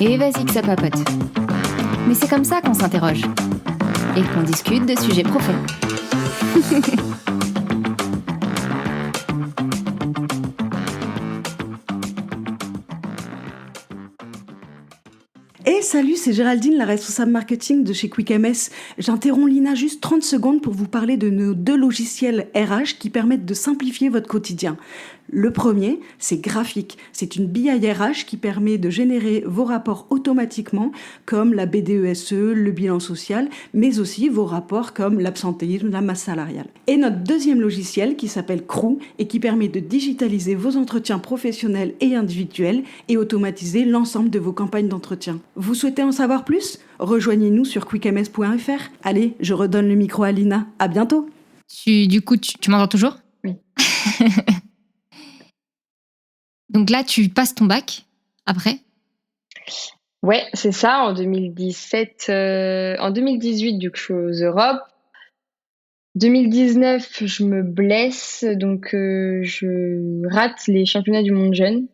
Et vas-y que ça papote. Mais c'est comme ça qu'on s'interroge. Et qu'on discute de sujets profonds. Et salut, c'est Géraldine, la responsable marketing de chez QuickMS. J'interromps Lina juste 30 secondes pour vous parler de nos 2 logiciels RH qui permettent de simplifier votre quotidien. Le premier, c'est Graphique. C'est une BI RH qui permet de générer vos rapports automatiquement, comme la BDESE, le bilan social, mais aussi vos rapports comme l'absentéisme, la masse salariale. Et notre deuxième logiciel qui s'appelle Crew et qui permet de digitaliser vos entretiens professionnels et individuels et automatiser l'ensemble de vos campagnes d'entretien. Vous souhaitez en savoir plus ? Rejoignez-nous sur quickms.fr. Allez, je redonne le micro à Lina. À bientôt. Tu m'entends toujours ? Oui. Donc là, tu passes ton bac après ? Ouais, c'est ça, en 2017, en 2018, du coup, je suis aux Europes. 2019, je me blesse, donc je rate les championnats du monde jeune.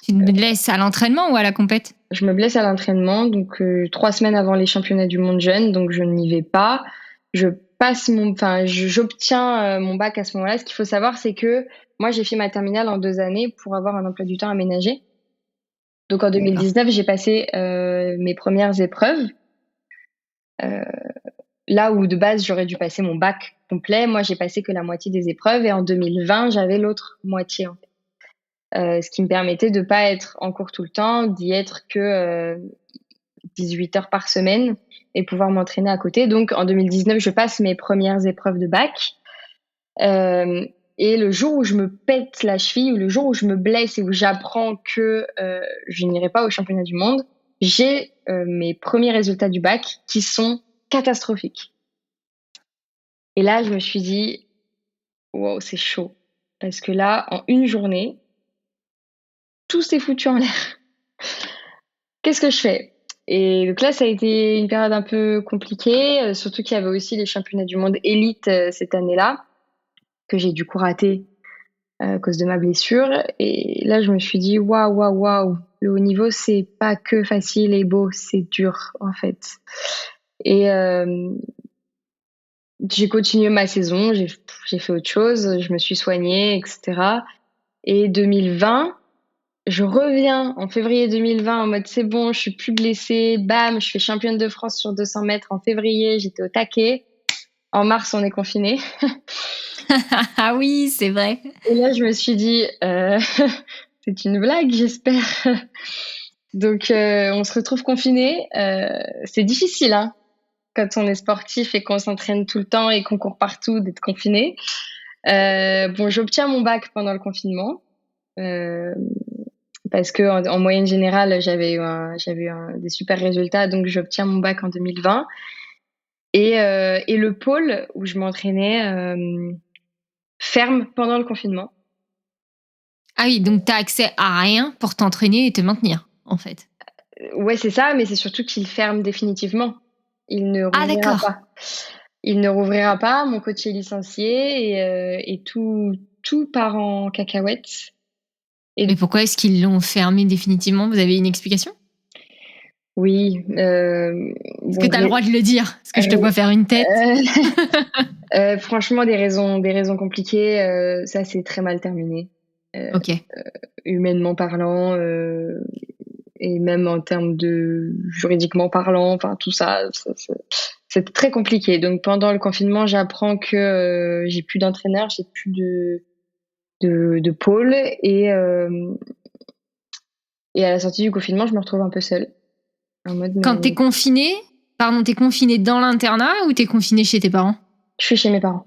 Tu te blesses à l'entraînement ou à la compète ? Je me blesse à l'entraînement, donc 3 semaines avant les championnats du monde jeune, donc je n'y vais pas. J'obtiens mon bac à ce moment-là. Ce qu'il faut savoir, c'est que moi, j'ai fait ma terminale en 2 années pour avoir un emploi du temps aménagé. Donc en 2019, j'ai passé mes premières épreuves. Là où de base, j'aurais dû passer mon bac complet, moi, j'ai passé que la moitié des épreuves. Et en 2020, j'avais l'autre moitié, en fait. Ce qui me permettait de pas être en cours tout le temps, d'y être que 18 heures par semaine et pouvoir m'entraîner à côté. Donc en 2019, je passe mes premières épreuves de bac. Et le jour où je me pète la cheville, ou le jour où je me blesse et où j'apprends que je n'irai pas au championnat du monde, j'ai mes premiers résultats du bac qui sont catastrophiques. Et là, je me suis dit, wow, c'est chaud. Parce que là, en une journée, tout s'est foutu en l'air. Qu'est-ce que je fais ? Et donc là, ça a été une période un peu compliquée, surtout qu'il y avait aussi les championnats du monde élite cette année-là, que j'ai du coup raté à cause de ma blessure. Et là, je me suis dit, waouh, le haut niveau, c'est pas que facile et beau, c'est dur, en fait. Et j'ai continué ma saison, j'ai fait autre chose, je me suis soignée, etc. Et 2020, je reviens en février 2020 en mode c'est bon, je suis plus blessée, bam, je fais championne de France sur 200 mètres en février, j'étais au taquet. En mars, on est confiné. Ah oui, c'est vrai. Et là, je me suis dit, c'est une blague, j'espère. Donc, on se retrouve confiné. C'est difficile, hein, quand on est sportif et qu'on s'entraîne tout le temps et qu'on court partout, d'être confiné. Bon, j'obtiens mon bac pendant le confinement. Parce que en moyenne générale, j'avais eu des super résultats, donc j'obtiens mon bac en 2020. Et le pôle où je m'entraînais ferme pendant le confinement. Ah oui, donc tu as accès à rien pour t'entraîner et te maintenir, en fait. Ouais, c'est ça, mais c'est surtout qu'il ferme définitivement. Il ne rouvrira pas. Il ne rouvrira pas. Mon coach est licencié et tout part en cacahuète. Mais pourquoi est-ce qu'ils l'ont fermé définitivement ? Vous avez une explication ? Oui. Est-ce que tu as le droit de le dire ? Parce que je te vois faire une tête. Franchement, des raisons compliquées. Ça s'est très mal terminé. Ok. Humainement parlant, et même en termes de juridiquement parlant, enfin tout ça, c'est très compliqué. Donc pendant le confinement, j'apprends que j'ai plus d'entraîneur, j'ai plus de pôle, et à la sortie du confinement, je me retrouve un peu seule. En mode, Quand t'es confiné dans l'internat ou t'es confiné chez tes parents ? Je suis chez mes parents.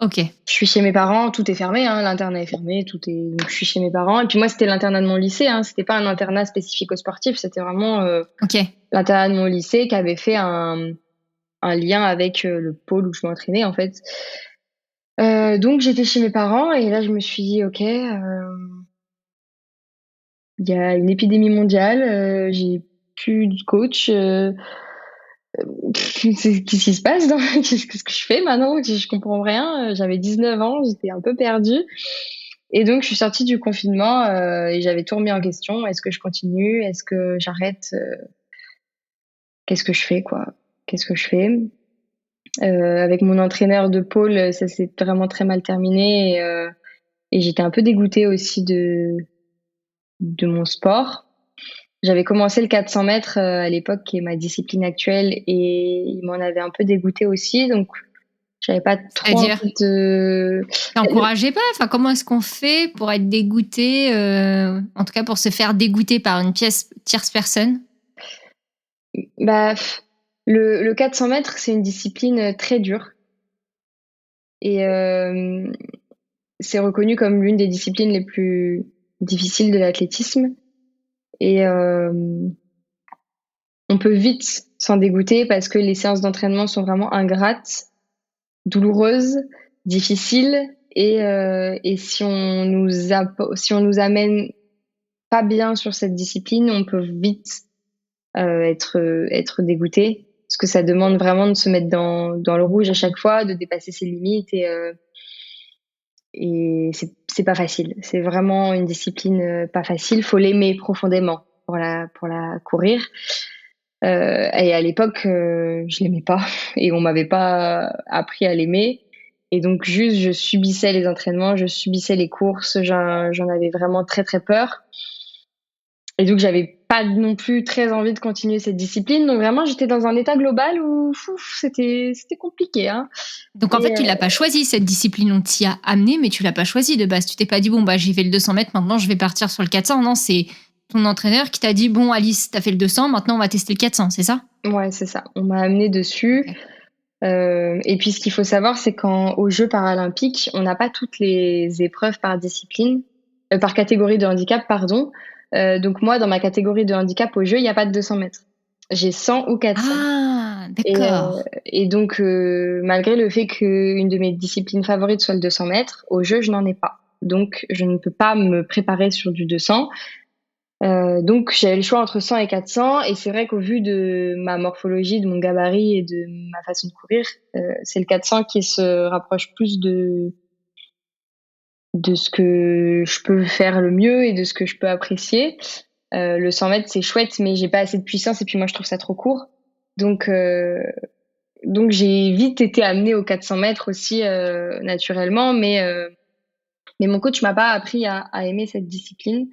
Ok. Je suis chez mes parents, tout est fermé, hein, l'internat est fermé, donc je suis chez mes parents. Et puis moi, c'était l'internat de mon lycée, hein, c'était pas un internat spécifique au sportif, c'était vraiment l'internat de mon lycée qui avait fait un lien avec le pôle où je m'entraînais, en fait. Donc j'étais chez mes parents et là je me suis dit ok, il y a une épidémie mondiale, j'ai plus de coach, qu'est-ce qui se passe qu'est-ce que je fais maintenant, je comprends rien, j'avais 19 ans, j'étais un peu perdue Et donc, je suis sortie du confinement et j'avais tout remis en question. Est-ce que je continue? Est-ce que j'arrête? Qu'est-ce que je fais, quoi? Qu'est-ce que je fais? Avec mon entraîneur de pôle, ça s'est vraiment très mal terminé et j'étais un peu dégoûtée aussi de mon sport. J'avais commencé le 400 mètres à l'époque, qui est ma discipline actuelle, et il m'en avait un peu dégoûtée aussi, donc j'avais pas trop C'est-à-dire, envie de... t'encourageais pas? Enfin, comment est-ce qu'on fait pour être dégoûté, en tout cas pour se faire dégoûter par une tierce personne? Bah, le 400 mètres, c'est une discipline très dure et c'est reconnu comme l'une des disciplines les plus difficiles de l'athlétisme. Et on peut vite s'en dégoûter parce que les séances d'entraînement sont vraiment ingrates, douloureuses, difficiles. Et si on nous amène pas bien sur cette discipline, on peut vite être dégoûté. Parce que ça demande vraiment de se mettre dans le rouge à chaque fois, de dépasser ses limites. Et c'est pas facile. C'est vraiment une discipline pas facile. Faut l'aimer profondément pour la courir. Et à l'époque, je l'aimais pas et on m'avait pas appris à l'aimer. Et donc juste, je subissais les entraînements, je subissais les courses. J'en avais vraiment très très peur. Et donc j'avais pas non plus très envie de continuer cette discipline. Donc vraiment, j'étais dans un état global où c'était compliqué, hein. Donc en fait, tu l'as pas choisi cette discipline, on t'y a amené, mais tu l'as pas choisi de base. Tu t'es pas dit bon bah j'ai fait le 200 mètres, maintenant je vais partir sur le 400. Non, c'est ton entraîneur qui t'a dit bon Alice, t'as fait le 200, maintenant on va tester le 400, c'est ça? Ouais, c'est ça. On m'a amené dessus. Et puis ce qu'il faut savoir, c'est qu'aux Jeux paralympiques, on n'a pas toutes les épreuves par discipline, par catégorie de handicap, pardon. Donc moi, dans ma catégorie de handicap aux Jeux, il n'y a pas de 200 mètres. J'ai 100 ou 400. Ah, d'accord. Et donc, malgré le fait qu'une de mes disciplines favorites soit le 200 mètres, aux Jeux, je n'en ai pas. Donc, je ne peux pas me préparer sur du 200. Donc, j'avais le choix entre 100 et 400. Et c'est vrai qu'au vu de ma morphologie, de mon gabarit et de ma façon de courir, c'est le 400 qui se rapproche plus de ce que je peux faire le mieux et de ce que je peux apprécier. Le 100 mètres, c'est chouette, mais j'ai pas assez de puissance et puis moi, je trouve ça trop court. Donc j'ai vite été amenée au 400 mètres aussi naturellement, mais mon coach m'a pas appris à aimer cette discipline.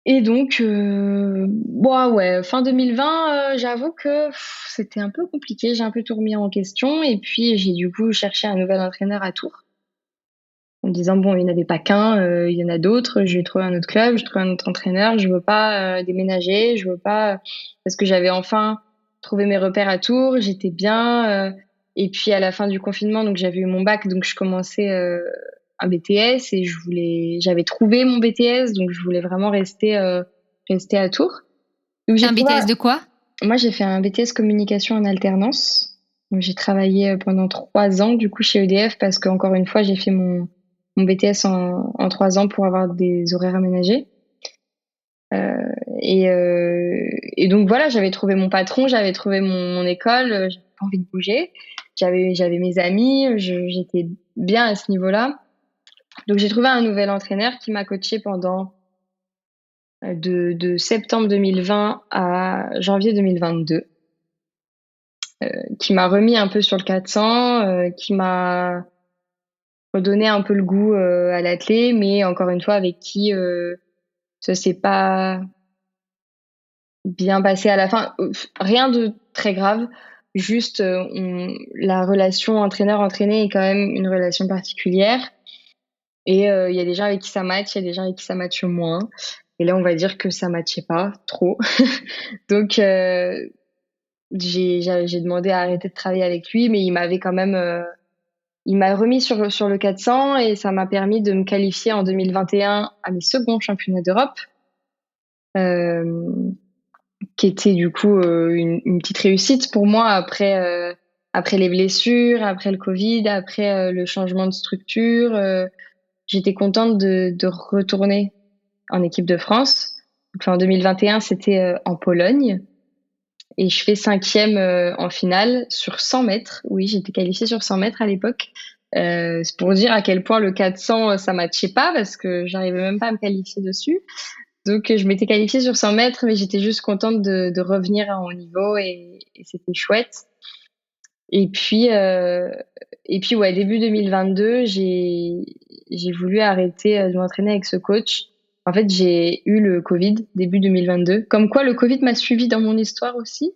Et donc, fin 2020, j'avoue que c'était un peu compliqué. J'ai un peu tout remis en question et puis j'ai du coup cherché un nouvel entraîneur à Tours en me disant bon, il n'y en avait pas qu'un, il y en a d'autres. Je vais trouver un autre club, je trouve un autre entraîneur. Je veux pas déménager, je veux pas parce que j'avais enfin trouvé mes repères à Tours. J'étais bien. Et puis à la fin du confinement, donc j'avais eu mon bac, donc je commençais un BTS et j'avais trouvé mon BTS, donc je voulais vraiment rester à Tours. Donc T'as un BTS de quoi? Moi, j'ai fait un BTS communication en alternance. Donc j'ai travaillé pendant 3 ans du coup chez EDF parce qu'encore une fois, j'ai fait mon BTS en 3 ans pour avoir des horaires aménagés. Et donc voilà, j'avais trouvé mon patron, j'avais trouvé mon école, j'avais pas envie de bouger. J'avais mes amis, j'étais bien à ce niveau-là. Donc j'ai trouvé un nouvel entraîneur qui m'a coaché pendant de septembre 2020 à janvier 2022, qui m'a remis un peu sur le 400, qui m'a redonné un peu le goût à l'athlé, mais encore une fois avec qui ça s'est pas bien passé à la fin. Rien de très grave, juste la relation entraîneur-entraîné est quand même une relation particulière. Et il y a des gens avec qui ça match, il y a des gens avec qui ça matche moins. Et là, on va dire que ça matchait pas trop. Donc, j'ai demandé à arrêter de travailler avec lui, mais il m'avait quand même... il m'a remis sur le 400 et ça m'a permis de me qualifier en 2021 à mes seconds championnats d'Europe, qui était du coup une petite réussite pour moi après les blessures, après le Covid, après le changement de structure. J'étais contente de retourner en équipe de France. Donc, en 2021, c'était en Pologne. Et je fais 5e en finale sur 100 mètres. Oui, j'étais qualifiée sur 100 mètres à l'époque. C'est pour dire à quel point le 400, ça matchait pas parce que j'arrivais même pas à me qualifier dessus. Donc, je m'étais qualifiée sur 100 mètres, mais j'étais juste contente de revenir à haut niveau et c'était chouette. Et puis, ouais, début 2022, j'ai voulu arrêter de m'entraîner avec ce coach. En fait, j'ai eu le Covid début 2022. Comme quoi, le Covid m'a suivi dans mon histoire aussi.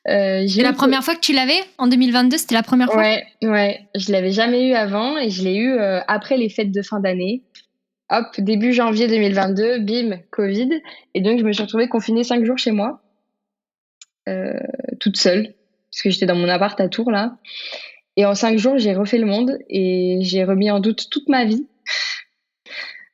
C'est la première fois que tu l'avais en 2022, c'était la première fois? Ouais, je l'avais jamais eu avant et je l'ai eu après les fêtes de fin d'année. Hop, début janvier 2022, bim, Covid. Et donc, je me suis retrouvée confinée 5 jours chez moi, toute seule, parce que j'étais dans mon appart à Tours, là. Et en 5 jours, j'ai refait le monde et j'ai remis en doute toute ma vie.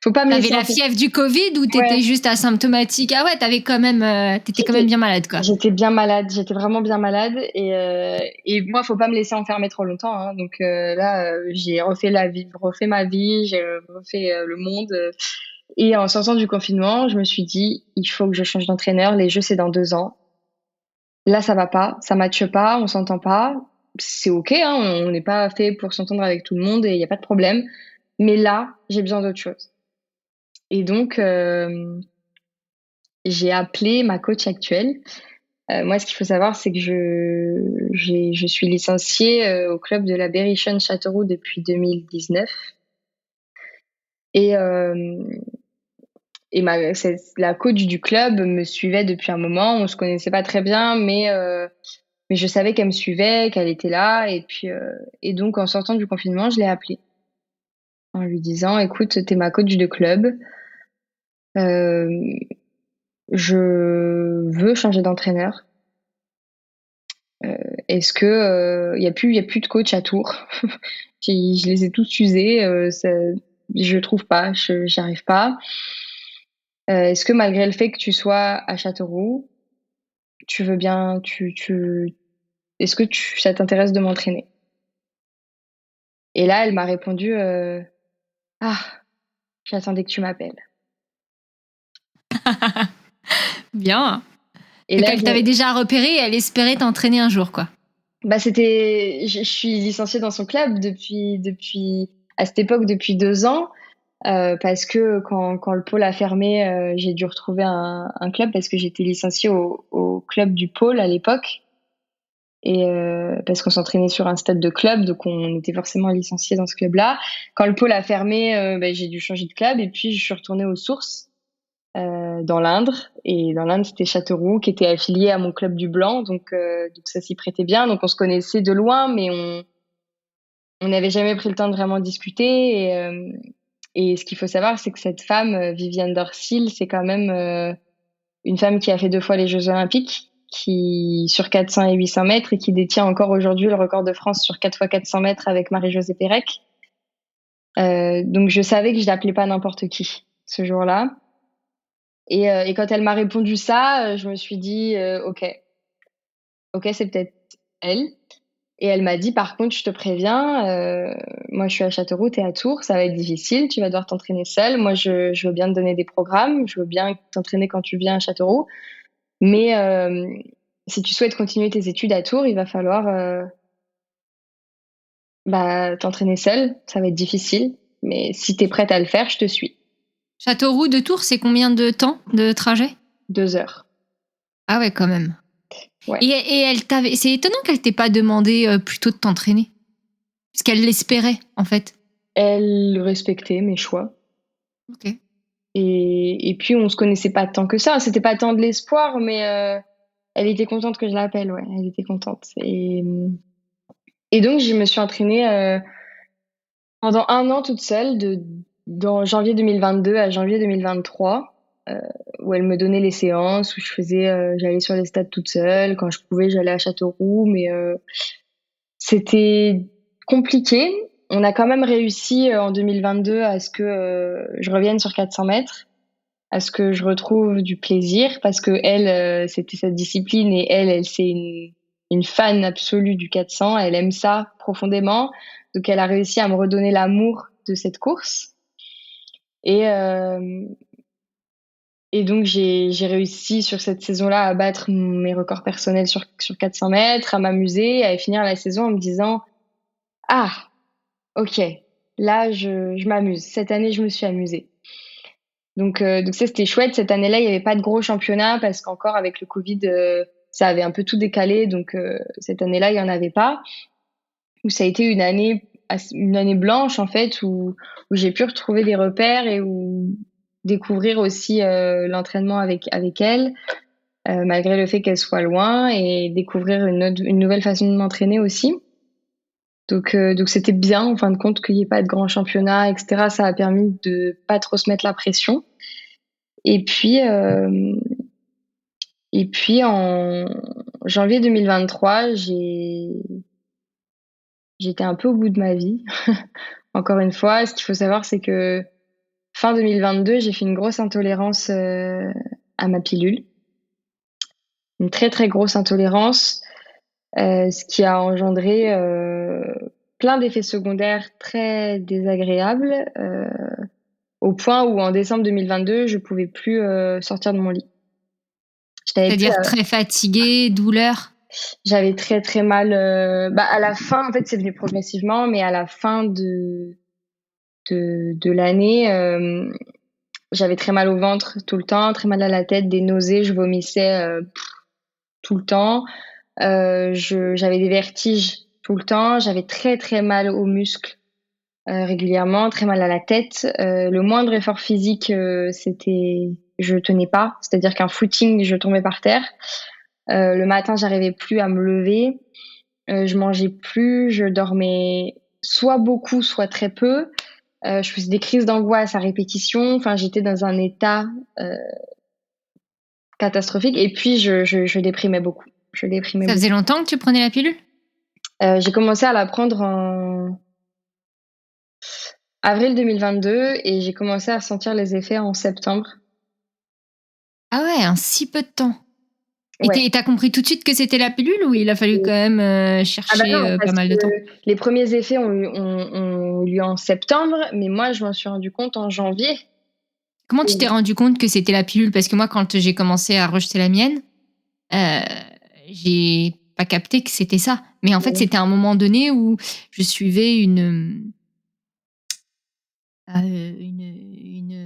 Faut pas me T'avais laisser la fièvre du Covid ou t'étais juste asymptomatique? Ah ouais, t'étais quand même bien malade, quoi. J'étais bien malade, j'étais vraiment bien malade et moi, faut pas me laisser enfermer trop longtemps, hein. Donc là, j'ai refait ma vie, j'ai refait le monde. Et en sortant du confinement, je me suis dit, il faut que je change d'entraîneur. Les Jeux, c'est dans 2 ans. Là, ça va pas, ça matche pas, on s'entend pas. C'est ok, hein, on n'est pas fait pour s'entendre avec tout le monde et il y a pas de problème. Mais là, j'ai besoin d'autre chose. Et donc, j'ai appelé ma coach actuelle. Moi, ce qu'il faut savoir, c'est que je suis licenciée au club de la Berrichonne Châteauroux depuis 2019. Et la coach du club me suivait depuis un moment. On se connaissait pas très bien, mais je savais qu'elle me suivait, qu'elle était là. Et donc, en sortant du confinement, je l'ai appelée en lui disant, écoute, t'es ma coach de club. Je veux changer d'entraîneur. Est-ce que il y a plus de coach à Tours? Je les ai tous usés. Je trouve pas, j'y arrive pas. Est-ce que malgré le fait que tu sois à Châteauroux, tu veux bien, est-ce que ça t'intéresse de m'entraîner? Et là, elle m'a répondu, ah, j'attendais que tu m'appelles. Bien. Et Donc là, elle t'avait déjà repéré et elle espérait t'entraîner un jour, quoi. Bah je suis licenciée dans son club à cette époque depuis 2 ans. Parce que quand le pôle a fermé, j'ai dû retrouver un club parce que j'étais licenciée au club du pôle à l'époque. Et parce qu'on s'entraînait sur un stade de club, donc on était forcément licenciés dans ce club-là. Quand le pôle a fermé, j'ai dû changer de club et puis je suis retournée aux sources dans l'Indre. Et dans l'Indre, c'était Châteauroux qui était affilié à mon club du Blanc, donc ça s'y prêtait bien. Donc on se connaissait de loin, mais on n'avait jamais pris le temps de vraiment discuter. Et ce qu'il faut savoir, c'est que cette femme, Viviane Dorsil, c'est quand même une femme qui a fait 2 fois les Jeux Olympiques, qui sur 400 et 800 mètres, et qui détient encore aujourd'hui le record de France sur 4 fois 400 mètres avec Marie-Josée Pérec. Donc je savais que je l'appelais pas n'importe qui ce jour-là. Et quand elle m'a répondu ça, je me suis dit ok, c'est peut-être elle. Et elle m'a dit, par contre, je te préviens, moi je suis à Châteauroux, t'es à Tours, ça va être difficile, tu vas devoir t'entraîner seule. Moi, je veux bien te donner des programmes, je veux bien t'entraîner quand tu viens à Châteauroux. Mais si tu souhaites continuer tes études à Tours, il va falloir t'entraîner seule, ça va être difficile. Mais si t'es prête à le faire, je te suis. Châteauroux de Tours, c'est combien de temps de trajet? 2 heures. Ah ouais, quand même. Ouais. Et c'est étonnant qu'elle t'ait pas demandé plutôt de t'entraîner. Puisqu'elle l'espérait, en fait. Elle respectait mes choix. Ok. Et puis, on se connaissait pas tant que ça. C'était pas tant de l'espoir, mais elle était contente que je l'appelle, ouais. Elle était contente. Et donc, je me suis entraînée pendant 1 an toute seule, dans janvier 2022 à janvier 2023. Où elle me donnait les séances, où j'allais sur les stades toute seule. Quand je pouvais, j'allais à Châteauroux, mais c'était compliqué. On a quand même réussi en 2022 à ce que je revienne sur 400 mètres, à ce que je retrouve du plaisir, parce que elle, c'était sa discipline et elle, c'est une fan absolue du 400. Elle aime ça profondément, donc elle a réussi à me redonner l'amour de cette course. Et donc, j'ai réussi sur cette saison-là à battre mes records personnels sur 400 mètres, à m'amuser, à finir la saison en me disant « Ah, ok, là, je m'amuse. Cette année, je me suis amusée. Donc ça, c'était chouette. Cette année-là, il n'y avait pas de gros championnats parce qu'encore avec le Covid, ça avait un peu tout décalé. Donc cette année-là, il n'y en avait pas. Où ça a été une année blanche en fait, où j'ai pu retrouver des repères et où découvrir aussi l'entraînement avec elle, malgré le fait qu'elle soit loin, et découvrir une nouvelle façon de m'entraîner aussi. Donc c'était bien en fin de compte qu'il n'y ait pas de grands championnats, etc. Ça a permis de pas trop se mettre la pression. Et puis, en janvier 2023, j'étais un peu au bout de ma vie. Encore une fois, ce qu'il faut savoir, c'est que fin 2022, j'ai fait une grosse intolérance à ma pilule. Une très très grosse intolérance, ce qui a engendré plein d'effets secondaires très désagréables, au point où en décembre 2022, je pouvais plus sortir de mon lit. C'est-à-dire très fatiguée, douleur? J'avais très très mal. À la fin, en fait, c'est venu progressivement, mais à la fin de l'année, j'avais très mal au ventre tout le temps, très mal à la tête, des nausées, je vomissais tout le temps. J'avais des vertiges tout le temps, j'avais très très mal aux muscles régulièrement, très mal à la tête. Le moindre effort physique, je tenais pas, c'est-à-dire qu'un footing, je tombais par terre. Le matin, j'arrivais plus à me lever. Je mangeais plus, je dormais soit beaucoup, soit très peu. Je faisais des crises d'angoisse à répétition. Enfin, j'étais dans un état catastrophique. Et puis, je déprimais beaucoup. Ça faisait longtemps que tu prenais la pilule? J'ai commencé à la prendre en avril 2022 et j'ai commencé à sentir les effets en septembre. Ah ouais, en si peu de temps. Et Ouais. t'as compris tout de suite que c'était la pilule ou il a fallu quand même chercher pas mal de temps? Les premiers effets ont eu lieu en septembre, mais moi, je m'en suis rendu compte en janvier. Comment tu t'es rendu compte que c'était la pilule? Parce que moi, quand j'ai commencé à rejeter la mienne, j'ai pas capté que c'était ça. Mais en fait, c'était un moment donné où je suivais une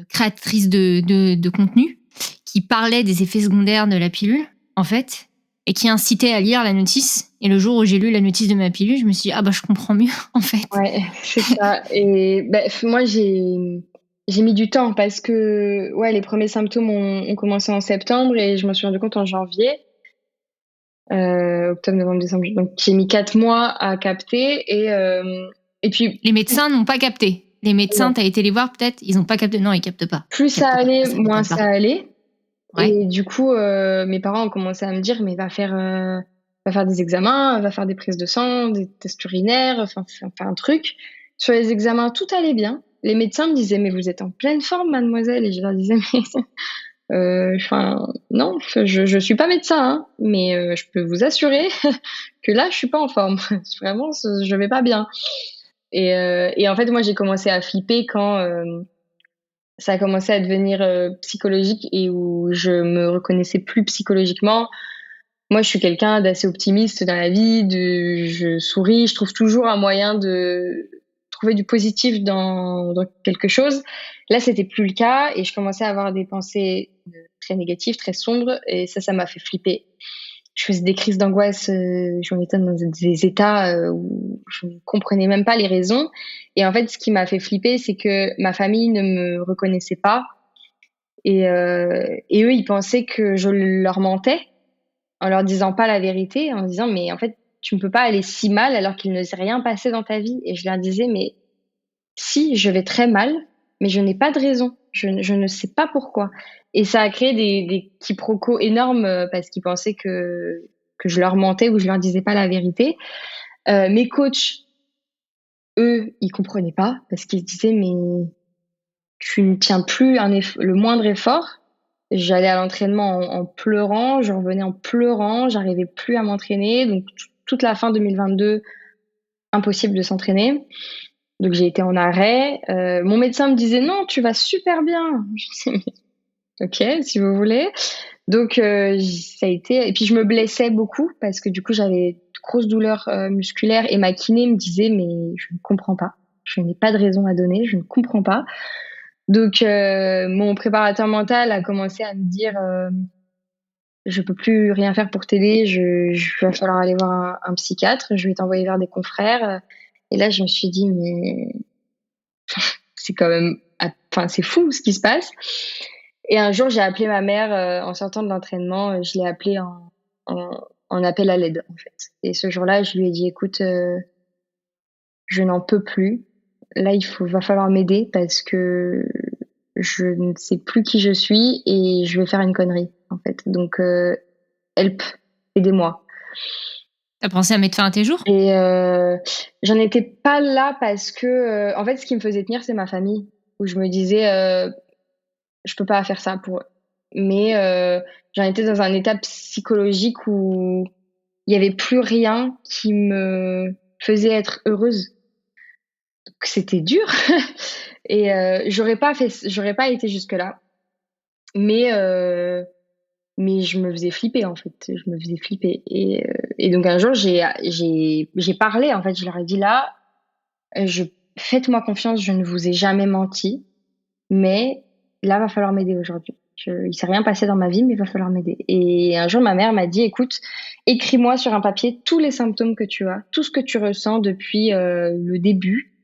créatrice de contenu qui parlait des effets secondaires de la pilule, en fait, et qui incitait à lire la notice. Et le jour où j'ai lu la notice de ma pilule, je me suis dit, ah bah je comprends mieux, en fait. Ouais, c'est ça. Et moi, j'ai mis du temps parce que les premiers symptômes ont commencé en septembre et je m'en suis rendu compte en janvier. Octobre, novembre, décembre. Donc j'ai mis 4 mois à capter et puis les médecins n'ont pas capté. Les médecins, t'as été les voir peut-être, ils n'ont pas capté. Non, ils captent pas. Plus ça allait, moins ça allait. Ouais. Et du coup, mes parents ont commencé à me dire, mais va faire des examens, va faire des prises de sang, des tests urinaires, enfin un truc. Sur les examens, tout allait bien. Les médecins me disaient, mais vous êtes en pleine forme, mademoiselle. Et je leur disais, mais non, je suis pas médecin, hein, mais je peux vous assurer que là, je suis pas en forme. Vraiment, je vais pas bien. Et en fait, moi, j'ai commencé à flipper quand ça a commencé à devenir psychologique et où je me reconnaissais plus psychologiquement. Moi, je suis quelqu'un d'assez optimiste dans la vie, je souris, je trouve toujours un moyen de trouver du positif dans quelque chose. Là, c'était plus le cas et je commençais à avoir des pensées très négatives, très sombres, et ça m'a fait flipper. Je faisais des crises d'angoisse, j'en étais dans des états où je ne comprenais même pas les raisons. Et en fait, ce qui m'a fait flipper, c'est que ma famille ne me reconnaissait pas. Et eux, ils pensaient que je leur mentais en leur disant pas la vérité, en disant mais en fait, tu ne peux pas aller si mal alors qu'il ne s'est rien passé dans ta vie. Et je leur disais mais si, je vais très mal, mais je n'ai pas de raison. Je ne sais pas pourquoi. Et ça a créé des quiproquos énormes parce qu'ils pensaient que je leur mentais ou je leur disais pas la vérité. Mes coachs, eux, ils comprenaient pas parce qu'ils se disaient mais tu ne tiens plus le moindre effort. J'allais à l'entraînement en pleurant, je revenais en pleurant, j'arrivais plus à m'entraîner. Donc toute la fin 2022, impossible de s'entraîner. Donc j'ai été en arrêt. Mon médecin me disait non, tu vas super bien. Je disais, ok, si vous voulez. Donc ça a été. Et puis je me blessais beaucoup parce que du coup j'avais de grosses douleurs musculaires et ma kiné me disait mais je ne comprends pas. Je n'ai pas de raison à donner, je ne comprends pas. Donc, mon préparateur mental a commencé à me dire je peux plus rien faire pour t'aider, je va falloir aller voir un psychiatre, je vais t'envoyer vers des confrères. Et là, je me suis dit, mais c'est quand même, enfin, c'est fou ce qui se passe. Et un jour, j'ai appelé ma mère en sortant de l'entraînement, je l'ai appelée en appel à l'aide, en fait. Et ce jour-là, je lui ai dit, écoute, je n'en peux plus. Là, va falloir m'aider parce que je ne sais plus qui je suis et je vais faire une connerie, en fait. Donc, help, aidez-moi. T'as pensé à mettre fin à tes jours ? Et j'en étais pas là parce que, en fait, ce qui me faisait tenir, c'est ma famille. Où je me disais, je peux pas faire ça pour eux. Mais j'en étais dans un état psychologique où il y avait plus rien qui me faisait être heureuse. Donc, c'était dur. Et j'aurais pas été jusque là. Mais je me faisais flipper, en fait. Je me faisais flipper. Et donc un jour, j'ai parlé, en fait. Je leur ai dit là, faites-moi confiance, je ne vous ai jamais menti, mais là, va falloir m'aider aujourd'hui. Il s'est rien passé dans ma vie, mais il va falloir m'aider. Et un jour, ma mère m'a dit, écoute, écris-moi sur un papier tous les symptômes que tu as, tout ce que tu ressens depuis le début,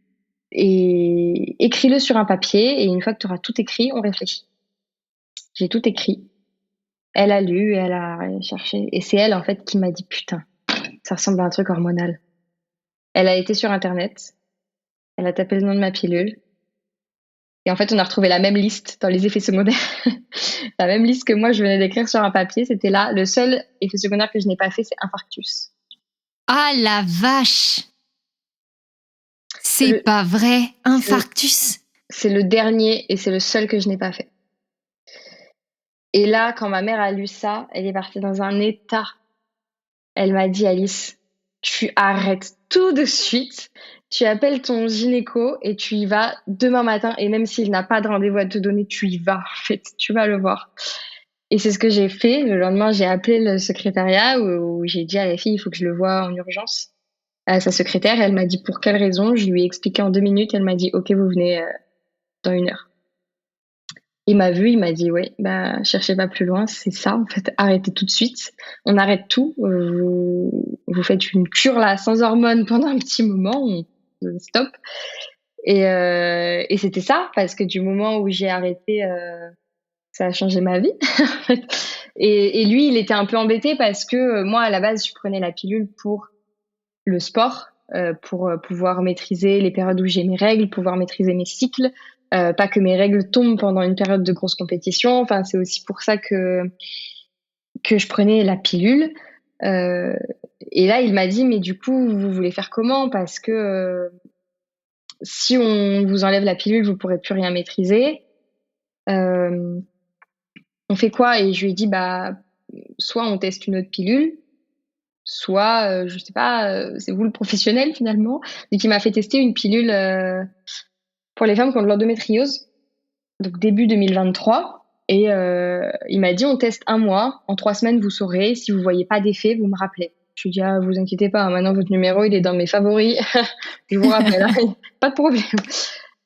et écris-le sur un papier, et une fois que tu auras tout écrit, on réfléchit. J'ai tout écrit. Elle a lu, elle a cherché. Et c'est elle, en fait, qui m'a dit, putain, ça ressemble à un truc hormonal. Elle a été sur Internet. Elle a tapé le nom de ma pilule. Et en fait, on a retrouvé la même liste dans les effets secondaires. La même liste que moi, je venais d'écrire sur un papier. C'était là. Le seul effet secondaire que je n'ai pas fait, c'est infarctus. Ah, la vache! C'est pas vrai. Infarctus. C'est le dernier et c'est le seul que je n'ai pas fait. Et là, quand ma mère a lu ça, elle est partie dans un état. Elle m'a dit, Alice, tu arrêtes tout de suite. Tu appelles ton gynéco et tu y vas demain matin. Et même s'il n'a pas de rendez-vous à te donner, tu y vas, en fait. Tu vas le voir. Et c'est ce que j'ai fait. Le lendemain, j'ai appelé le secrétariat où j'ai dit à la fille, il faut que je le voie en urgence. À sa secrétaire, elle m'a dit pour quelle raison. Je lui ai expliqué en 2 minutes. Elle m'a dit, OK, vous venez dans 1 heure. Il m'a vu, il m'a dit, ouais, bah, cherchez pas plus loin, c'est ça, en fait, arrêtez tout de suite. On arrête tout. Vous faites une cure là, sans hormones pendant un petit moment, stop. Et c'était ça, parce que du moment où j'ai arrêté, ça a changé ma vie. Et lui, il était un peu embêté parce que moi, à la base, je prenais la pilule pour le sport, pour pouvoir maîtriser les périodes où j'ai mes règles, pouvoir maîtriser mes cycles. Pas que mes règles tombent pendant une période de grosse compétition. Enfin, c'est aussi pour ça que je prenais la pilule. Et là, il m'a dit, mais du coup, vous voulez faire comment ? Parce que si on vous enlève la pilule, vous pourrez plus rien maîtriser. On fait quoi ? Et je lui ai dit, bah, soit on teste une autre pilule, soit, je sais pas, c'est vous le professionnel finalement. Donc, il m'a fait tester une pilule pour les femmes qui ont de l'endométriose, donc début 2023. Et il m'a dit, on teste 1 mois. En 3 semaines, vous saurez. Si vous voyez pas d'effet, vous me rappelez. Je lui ai dit, ah, vous inquiétez pas. Maintenant, votre numéro, il est dans mes favoris. Je vous rappelle. Hein, pas de problème.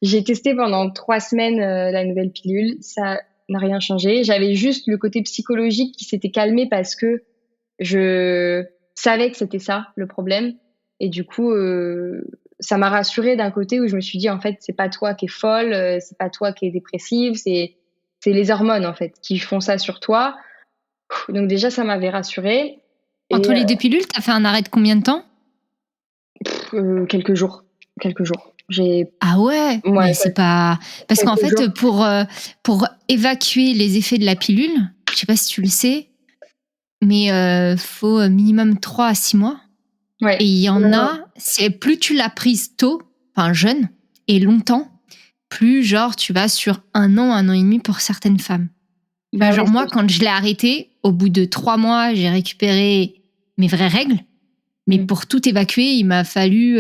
J'ai testé pendant 3 semaines la nouvelle pilule. Ça n'a rien changé. J'avais juste le côté psychologique qui s'était calmé parce que je savais que c'était ça, le problème. Et du coup, ça m'a rassurée d'un côté où je me suis dit, en fait, c'est pas toi qui es folle, c'est pas toi qui es dépressive, c'est les hormones, en fait, qui font ça sur toi. Donc déjà, ça m'avait rassurée. Entre les 2 pilules, t'as fait un arrêt de combien de temps ? Quelques jours. Ah ouais, mais c'est pas... Parce qu'en fait, pour évacuer les effets de la pilule, je sais pas si tu le sais, mais faut minimum 3 à 6 mois. Ouais. Et il y en a, c'est plus tu l'as prise tôt, enfin jeune, et longtemps, plus genre tu vas sur 1 an et demi pour certaines femmes. Bah, genre moi, quand je l'ai arrêté, au bout de 3 mois, j'ai récupéré mes vraies règles. Mais pour tout évacuer, il m'a fallu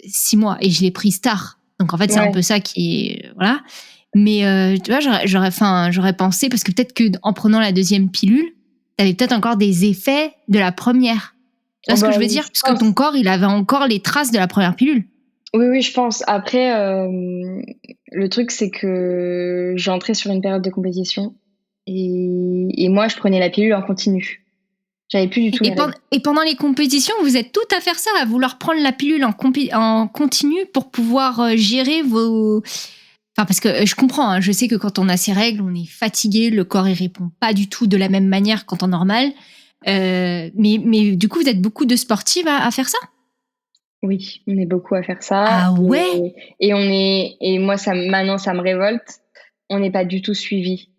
6 mois. Et je l'ai prise tard. Donc en fait, c'est un peu ça qui est... Voilà. Mais tu vois, j'aurais pensé, parce que peut-être qu'en prenant la 2e pilule, t'avais peut-être encore des effets de la première. Tu vois ce que je veux dire ? Parce que ton corps, il avait encore les traces de la première pilule. Oui, oui, je pense. Après, le truc, c'est que j'entrais sur une période de compétition et moi, je prenais la pilule en continu. J'avais plus du tout mes règles. Et pendant les compétitions, vous êtes tout à faire ça, à vouloir prendre la pilule en continu pour pouvoir gérer vos... Enfin, parce que je comprends, hein, je sais que quand on a ses règles, on est fatigué, le corps il répond pas du tout de la même manière qu'en temps normal. Mais du coup, vous êtes beaucoup de sportives à faire ça? Oui, on est beaucoup à faire ça. Ah ouais? Et moi, maintenant, ça me révolte. On n'est pas du tout suivi.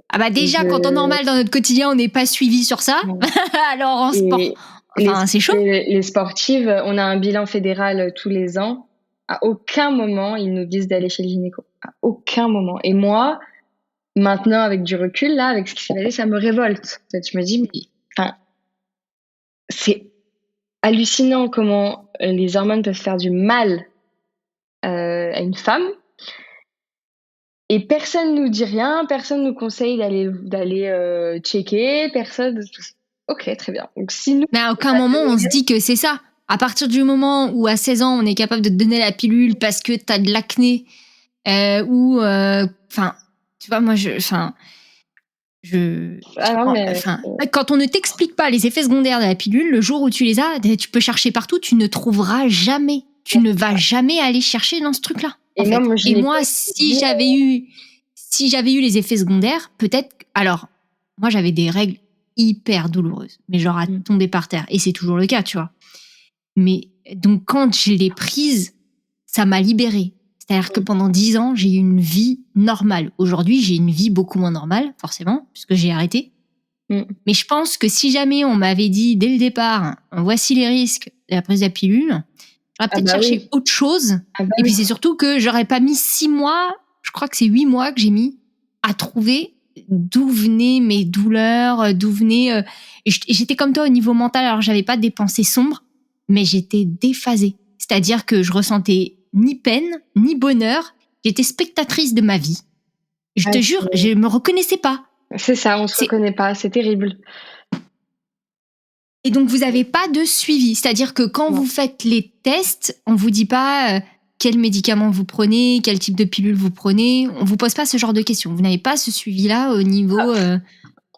Ah bah déjà, Je- quand en normal, dans notre quotidien, on n'est pas suivi sur ça. Non. Alors en Et sport, enfin, c'est chaud. les sportives, on a un bilan fédéral tous les ans. À aucun moment, ils nous disent d'aller chez le gynéco. À aucun moment. Et moi, maintenant, avec du recul, là, avec ce qui s'est passé, ça me révolte. En fait, je me dis, mais, enfin, c'est hallucinant comment les hormones peuvent faire du mal à une femme. Et personne nous dit rien, personne nous conseille d'aller checker, personne. Ok, très bien. Donc si nous, Mais à aucun moment, on se dit que c'est ça. À partir du moment où, à 16 ans, on est capable de te donner la pilule parce que t'as de l'acné, ou, enfin, tu vois, moi, ah non, mais quand on ne t'explique pas les effets secondaires de la pilule, le jour où tu les as, tu peux chercher partout, tu ne trouveras jamais. Tu ne vas jamais aller chercher dans ce truc-là. Et moi, mon Et moi, gynéco, si j'avais eu les effets secondaires, peut-être. Alors, moi, j'avais des règles hyper douloureuses, mais genre à tomber par terre. Et c'est toujours le cas, tu vois. Mais donc, quand je l'ai prise, ça m'a libérée. C'est-à-dire que pendant 10 ans, j'ai eu une vie normale. Aujourd'hui, j'ai une vie beaucoup moins normale, forcément, puisque j'ai arrêté. Mais je pense que si jamais on m'avait dit dès le départ, voici les risques de la prise de la pilule, j'aurais peut-être cherché autre chose. Et puis c'est surtout que j'aurais pas mis 6 mois, je crois que c'est 8 mois que j'ai mis à trouver d'où venaient mes douleurs, d'où venaient... et j'étais comme toi au niveau mental, alors j'avais pas des pensées sombres, mais j'étais déphasée. C'est-à-dire que je ressentais ni peine, ni bonheur. J'étais spectatrice de ma vie. Je te jure, je me reconnaissais pas. C'est ça, on se reconnaît pas, c'est terrible. Et donc, vous n'avez pas de suivi. C'est-à-dire que quand vous faites les tests, on ne vous dit pas quel médicament vous prenez, quel type de pilule vous prenez. On ne vous pose pas ce genre de questions. Vous n'avez pas ce suivi-là au niveau...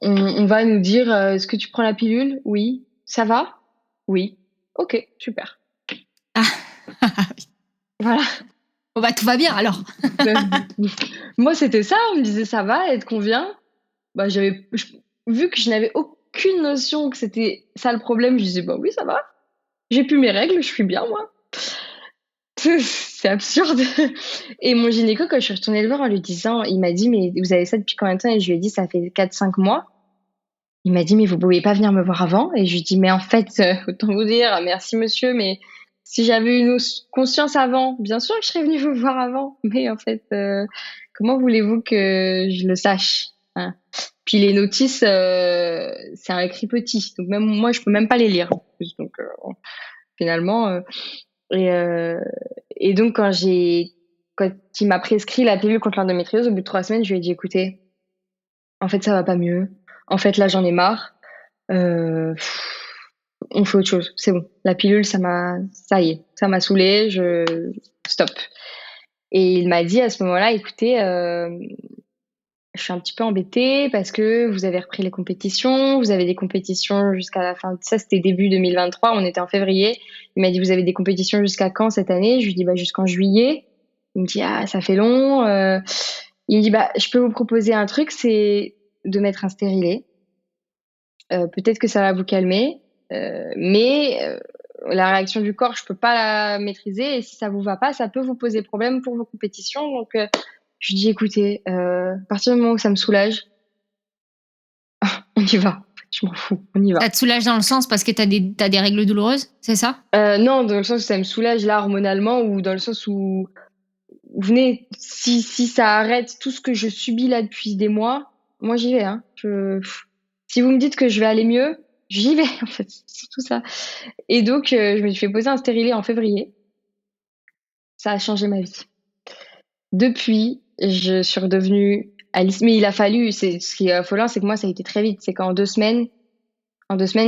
On va nous dire, est-ce que tu prends la pilule? Oui. Ça va? Oui. Ok, super. Ah. Voilà. Bon bah, tout va bien alors. Moi, c'était ça. On me disait, ça va, elle te convient? Bah, vu que je n'avais aucune notion que c'était ça le problème, je disais, bah oui, ça va. J'ai plus mes règles, je suis bien, moi. C'est absurde. Et mon gynéco, quand je suis retournée le voir en lui disant, il m'a dit, mais vous avez ça depuis combien de temps? Et je lui ai dit, ça fait 4-5 mois. Il m'a dit, mais vous pouvez pas venir me voir avant? Et je lui ai dit, mais en fait, autant vous dire, merci monsieur, mais si j'avais une conscience avant, bien sûr que je serais venue vous voir avant. Mais en fait, comment voulez-vous que je le sache, hein? Puis les notices, c'est un écrit petit. Donc même moi, je peux même pas les lire. En plus. Donc finalement, et donc quand il m'a prescrit la pilule contre l'endométriose, au bout de 3 semaines, je lui ai dit, écoutez, en fait, ça va pas mieux. En fait, là, j'en ai marre. On fait autre chose. C'est bon. La pilule, ça y est, ça m'a saoulée. Stop. Et il m'a dit à ce moment-là, écoutez, je suis un petit peu embêtée parce que vous avez repris les compétitions. Vous avez des compétitions jusqu'à la fin. Ça, c'était début 2023. On était en février. Il m'a dit, vous avez des compétitions jusqu'à quand cette année? Je lui dis, bah, jusqu'en juillet. Il me dit, ah, ça fait long. Il me dit, bah, je peux vous proposer un truc, c'est de mettre un stérilet. Peut-être que ça va vous calmer, mais la réaction du corps, je peux pas la maîtriser, et si ça vous va pas, ça peut vous poser problème pour vos compétitions. Donc, je dis, écoutez, à partir du moment où ça me soulage, on y va. Je m'en fous, on y va. Ça te soulage dans le sens parce que t'as des règles douloureuses, c'est ça? Non, dans le sens où ça me soulage là hormonalement, ou dans le sens où, venez, si ça arrête tout ce que je subis là depuis des mois, moi j'y vais. Hein. Si vous me dites que je vais aller mieux, j'y vais en fait, c'est tout ça. Et donc je me suis fait poser un stérilet en février. Ça a changé ma vie. Depuis, je suis redevenue Alice. Mais il a fallu, ce qui est affolant, c'est que moi ça a été très vite. C'est qu'en 2 semaines,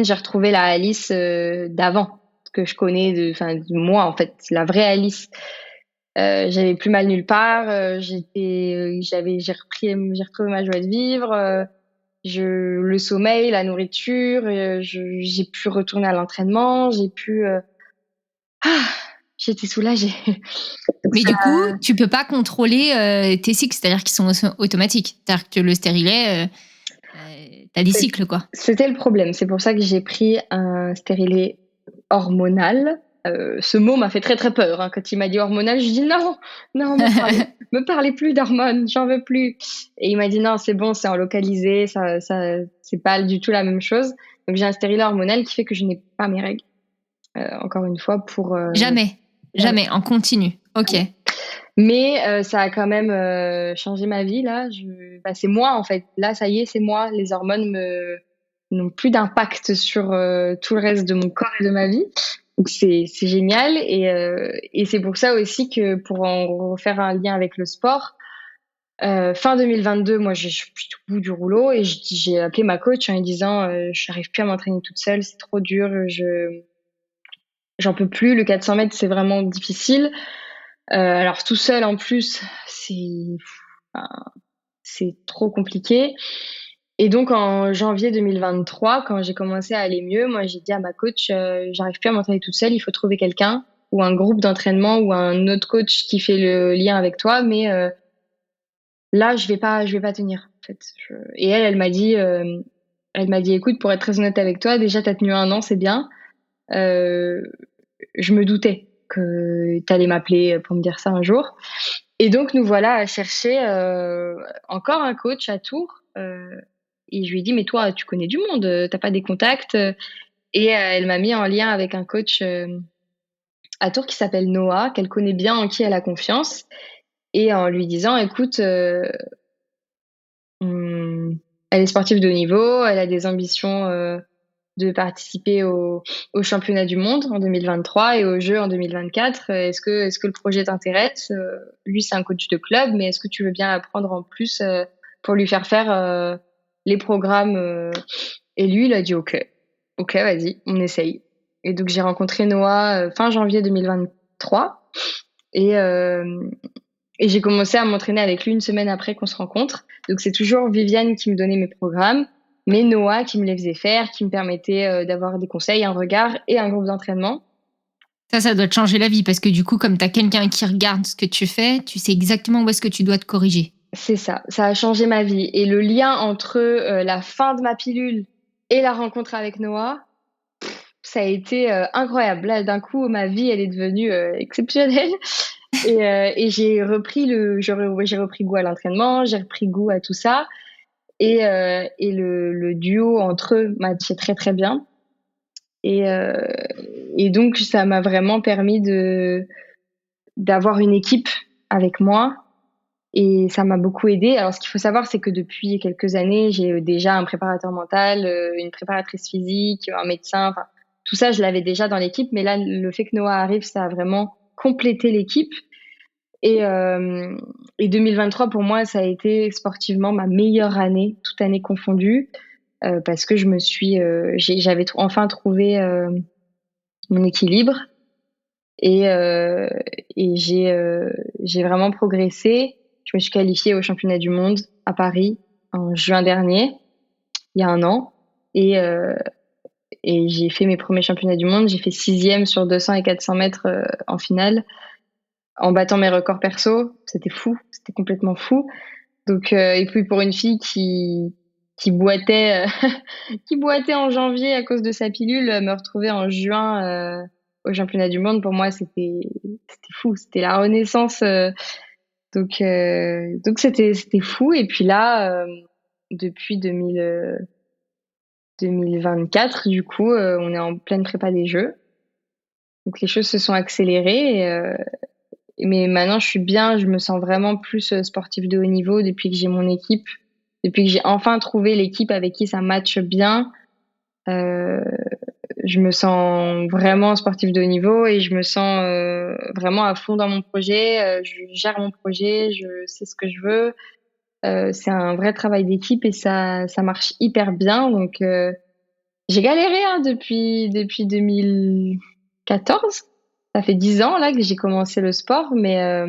j'ai retrouvé la Alice d'avant. que je connais de moi, en fait, la vraie Alice. J'avais plus mal nulle part. J'ai retrouvé ma joie de vivre. Le sommeil, la nourriture. J'ai pu retourner à l'entraînement. J'étais soulagée. Mais du coup, tu peux pas contrôler tes cycles, c'est-à-dire qu'ils sont automatiques. C'est-à-dire que le stérilet, t'as des cycles, quoi. C'était le problème. C'est pour ça que j'ai pris un stérilet hormonal. Ce mot m'a fait très très peur. Quand il m'a dit hormonal, je dis non, me parlez plus d'hormones, j'en veux plus. Et il m'a dit non, c'est bon, c'est en localisé, ça, c'est pas du tout la même chose. Donc j'ai un stérilet hormonal qui fait que je n'ai pas mes règles. Encore une fois, pour Jamais, en continu. Ok. Mais ça a quand même changé ma vie là. C'est moi en fait. Là, ça y est, c'est moi. Les hormones n'ont plus d'impact sur tout le reste de mon corps et de ma vie. Donc c'est génial et c'est pour ça aussi que pour en refaire un lien avec le sport, fin 2022, moi je suis au bout du rouleau et j'ai appelé ma coach en lui disant je n'arrive plus à m'entraîner toute seule, c'est trop dur, j'en peux plus. Le 400 mètres c'est vraiment difficile. Alors tout seul en plus, c'est trop compliqué. Et donc en janvier 2023, quand j'ai commencé à aller mieux, moi j'ai dit à ma coach, j'arrive plus à m'entraîner toute seule, il faut trouver quelqu'un ou un groupe d'entraînement ou un autre coach qui fait le lien avec toi. Mais là, je vais pas tenir. En fait, et elle m'a dit, écoute, pour être très honnête avec toi, déjà t'as tenu 1 an, c'est bien. Je me doutais que t'allais m'appeler pour me dire ça un jour. Et donc nous voilà à chercher encore un coach à Tours. Et je lui ai dit, mais toi, tu connais du monde, t'as pas des contacts? Et elle m'a mis en lien avec un coach à Tours qui s'appelle Noah, qu'elle connaît bien, en qui elle a confiance. Et en lui disant, écoute, elle est sportive de haut niveau, elle a des ambitions de participer au championnat du monde en 2023 et aux Jeux en 2024. Est-ce que le projet t'intéresse? Lui, c'est un coach de club, mais est-ce que tu veux bien apprendre en plus pour lui faire faire les programmes? Et lui, il a dit OK, vas-y, on essaye. Et donc, j'ai rencontré Noah fin janvier 2023 et j'ai commencé à m'entraîner avec lui 1 semaine après qu'on se rencontre. Donc, c'est toujours Viviane qui me donnait mes programmes, mais Noah qui me les faisait faire, qui me permettait d'avoir des conseils, un regard et un groupe d'entraînement. Ça doit te changer la vie parce que du coup, comme tu as quelqu'un qui regarde ce que tu fais, tu sais exactement où est-ce que tu dois te corriger. C'est ça a changé ma vie. Et le lien entre la fin de ma pilule et la rencontre avec Noah, ça a été incroyable. Là, d'un coup, ma vie, elle est devenue exceptionnelle. Et j'ai repris goût à l'entraînement, j'ai repris goût à tout ça. Et le duo entre eux matchait très très bien. Et donc, ça m'a vraiment permis d'avoir une équipe avec moi. Et ça m'a beaucoup aidée. Alors, ce qu'il faut savoir, c'est que depuis quelques années, j'ai déjà un préparateur mental, une préparatrice physique, un médecin. Enfin, tout ça, je l'avais déjà dans l'équipe. Mais là, le fait que Noah arrive, ça a vraiment complété l'équipe. Et 2023, pour moi, ça a été sportivement ma meilleure année, toute année confondue, parce que j'avais enfin trouvé mon équilibre. Et j'ai vraiment progressé. Je me suis qualifiée au championnat du monde à Paris en juin dernier, il y a 1 an. Et j'ai fait mes premiers championnats du monde. J'ai fait 6e sur 200 et 400 mètres en finale, en battant mes records perso. C'était fou, c'était complètement fou. Donc, et puis pour une fille qui boitait, qui boitait en janvier à cause de sa pilule, me retrouver en juin au championnat du monde, pour moi, c'était fou. C'était la renaissance. Donc c'était fou. Et puis là, depuis 2024, du coup, on est en pleine prépa des Jeux. Donc les choses se sont accélérées. Mais maintenant, je suis bien. Je me sens vraiment plus sportive de haut niveau depuis que j'ai mon équipe, depuis que j'ai enfin trouvé l'équipe avec qui ça matche bien. Je me sens vraiment sportive de haut niveau et je me sens vraiment à fond dans mon projet. Je gère mon projet, je sais ce que je veux. C'est un vrai travail d'équipe et ça marche hyper bien. Donc j'ai galéré depuis 2014 14. Ça fait 10 ans là que j'ai commencé le sport, mais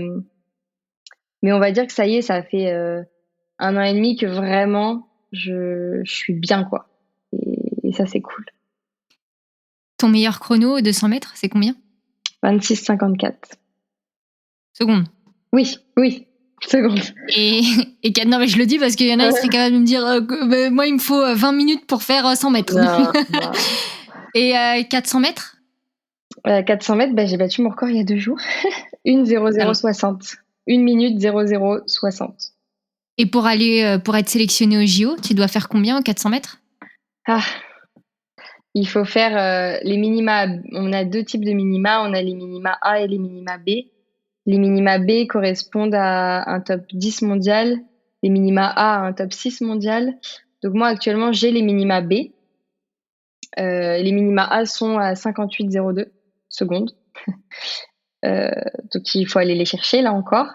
on va dire que ça y est, ça fait 1 an et demi que vraiment je suis bien, quoi. Et ça, c'est cool. Ton meilleur chrono de 100 mètres, c'est combien? 26,54. Secondes. Oui, secondes. Non, mais je le dis parce qu'il y en a, ils seraient capables de me dire moi, il me faut 20 minutes pour faire 100 mètres. Non. Et 400 mètres? 400 mètres, j'ai battu mon record il y a 2 jours. 1,0060. 1 minute 00,60. Et pour être sélectionné au JO, tu dois faire combien en 400 mètres? Il faut faire les minima. On a 2 types de minima. On a les minima A et les minima B. Les minima B correspondent à un top 10 mondial. Les minima A à un top 6 mondial. Donc moi, actuellement, j'ai les minima B. Les minima A sont à 58,02 secondes. Donc il faut aller les chercher là encore.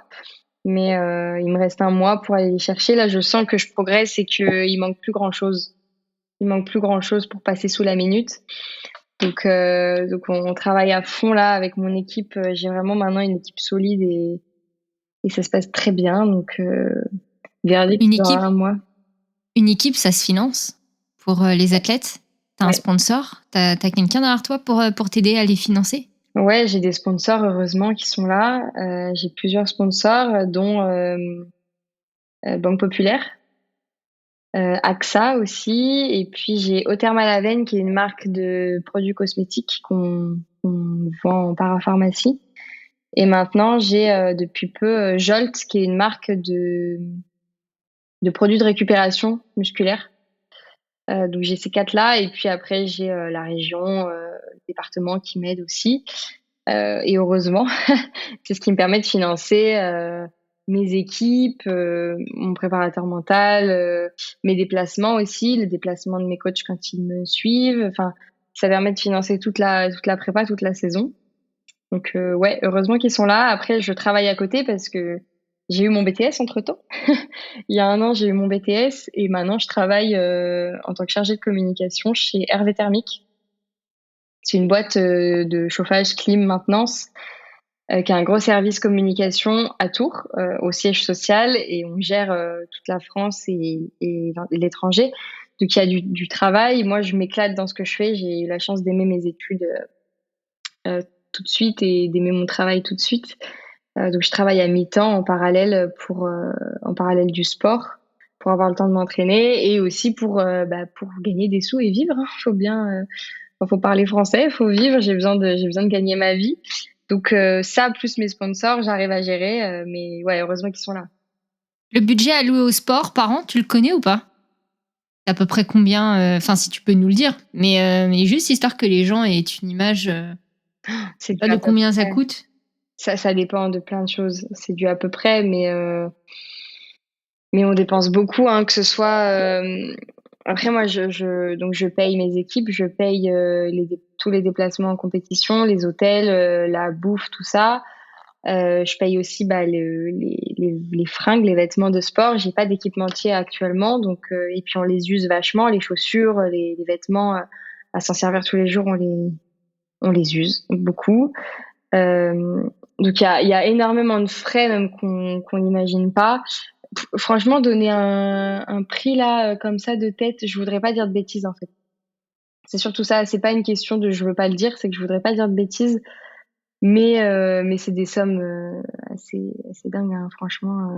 Mais il me reste un mois pour aller les chercher. Là, je sens que je progresse et qu'il manque plus grand-chose. Il manque plus grand-chose pour passer sous la minute. Donc on travaille à fond là avec mon équipe. J'ai vraiment maintenant une équipe solide et ça se passe très bien. Donc verdict dans un mois. Une équipe, ça se finance pour les athlètes? T'as un sponsor? T'as quelqu'un derrière toi pour t'aider à les financer? Ouais, j'ai des sponsors heureusement qui sont là. J'ai plusieurs sponsors dont Banque Populaire. AXA aussi, et puis j'ai Eau-Thermale qui est une marque de produits cosmétiques qu'on vend en parapharmacie. Et maintenant, j'ai depuis peu Jolt, qui est une marque de produits de récupération musculaire. Donc j'ai ces 4-là, et puis après j'ai la région, le département qui m'aide aussi. Et heureusement, c'est ce qui me permet de financer mes équipes, mon préparateur mental, mes déplacements aussi, les déplacements de mes coachs quand ils me suivent. Enfin, ça permet de financer toute la prépa, toute la saison. Donc ouais, heureusement qu'ils sont là. Après, je travaille à côté parce que j'ai eu mon BTS entre-temps. Il y a 1 an, j'ai eu mon BTS et maintenant je travaille en tant que chargée de communication chez Hervé Thermique. C'est une boîte de chauffage, clim, maintenance, qui a un gros service communication à Tours, au siège social, et on gère toute la France et l'étranger. Donc il y a du travail. Moi, je m'éclate dans ce que je fais. J'ai eu la chance d'aimer mes études tout de suite et d'aimer mon travail tout de suite. Donc je travaille à mi-temps en parallèle du sport, pour avoir le temps de m'entraîner et aussi pour gagner des sous et vivre. Faut bien faut parler français, faut vivre, j'ai besoin de gagner ma vie. Donc ça, plus mes sponsors, j'arrive à gérer. Mais ouais, heureusement qu'ils sont là. Le budget alloué au sport par an, tu le connais ou pas? À peu près combien? Enfin, si tu peux nous le dire. Mais juste histoire que les gens aient une image de combien ça coûte. Ça dépend de plein de choses. C'est dû à peu près, mais on dépense beaucoup, que ce soit... Après, moi, je paye mes équipes, je paye tous les déplacements en compétition, les hôtels, la bouffe, tout ça. Je paye aussi les fringues, les vêtements de sport. J'ai pas d'équipementier actuellement, donc et puis on les use vachement, les chaussures, les vêtements à s'en servir tous les jours, on les use beaucoup. Donc il y a énormément de frais même qu'on n'imagine pas. Franchement, donner un prix là comme ça de tête, je voudrais pas dire de bêtises en fait. C'est surtout ça, c'est pas une question de je veux pas le dire, c'est que je voudrais pas dire de bêtises. Mais c'est des sommes assez dingues, franchement.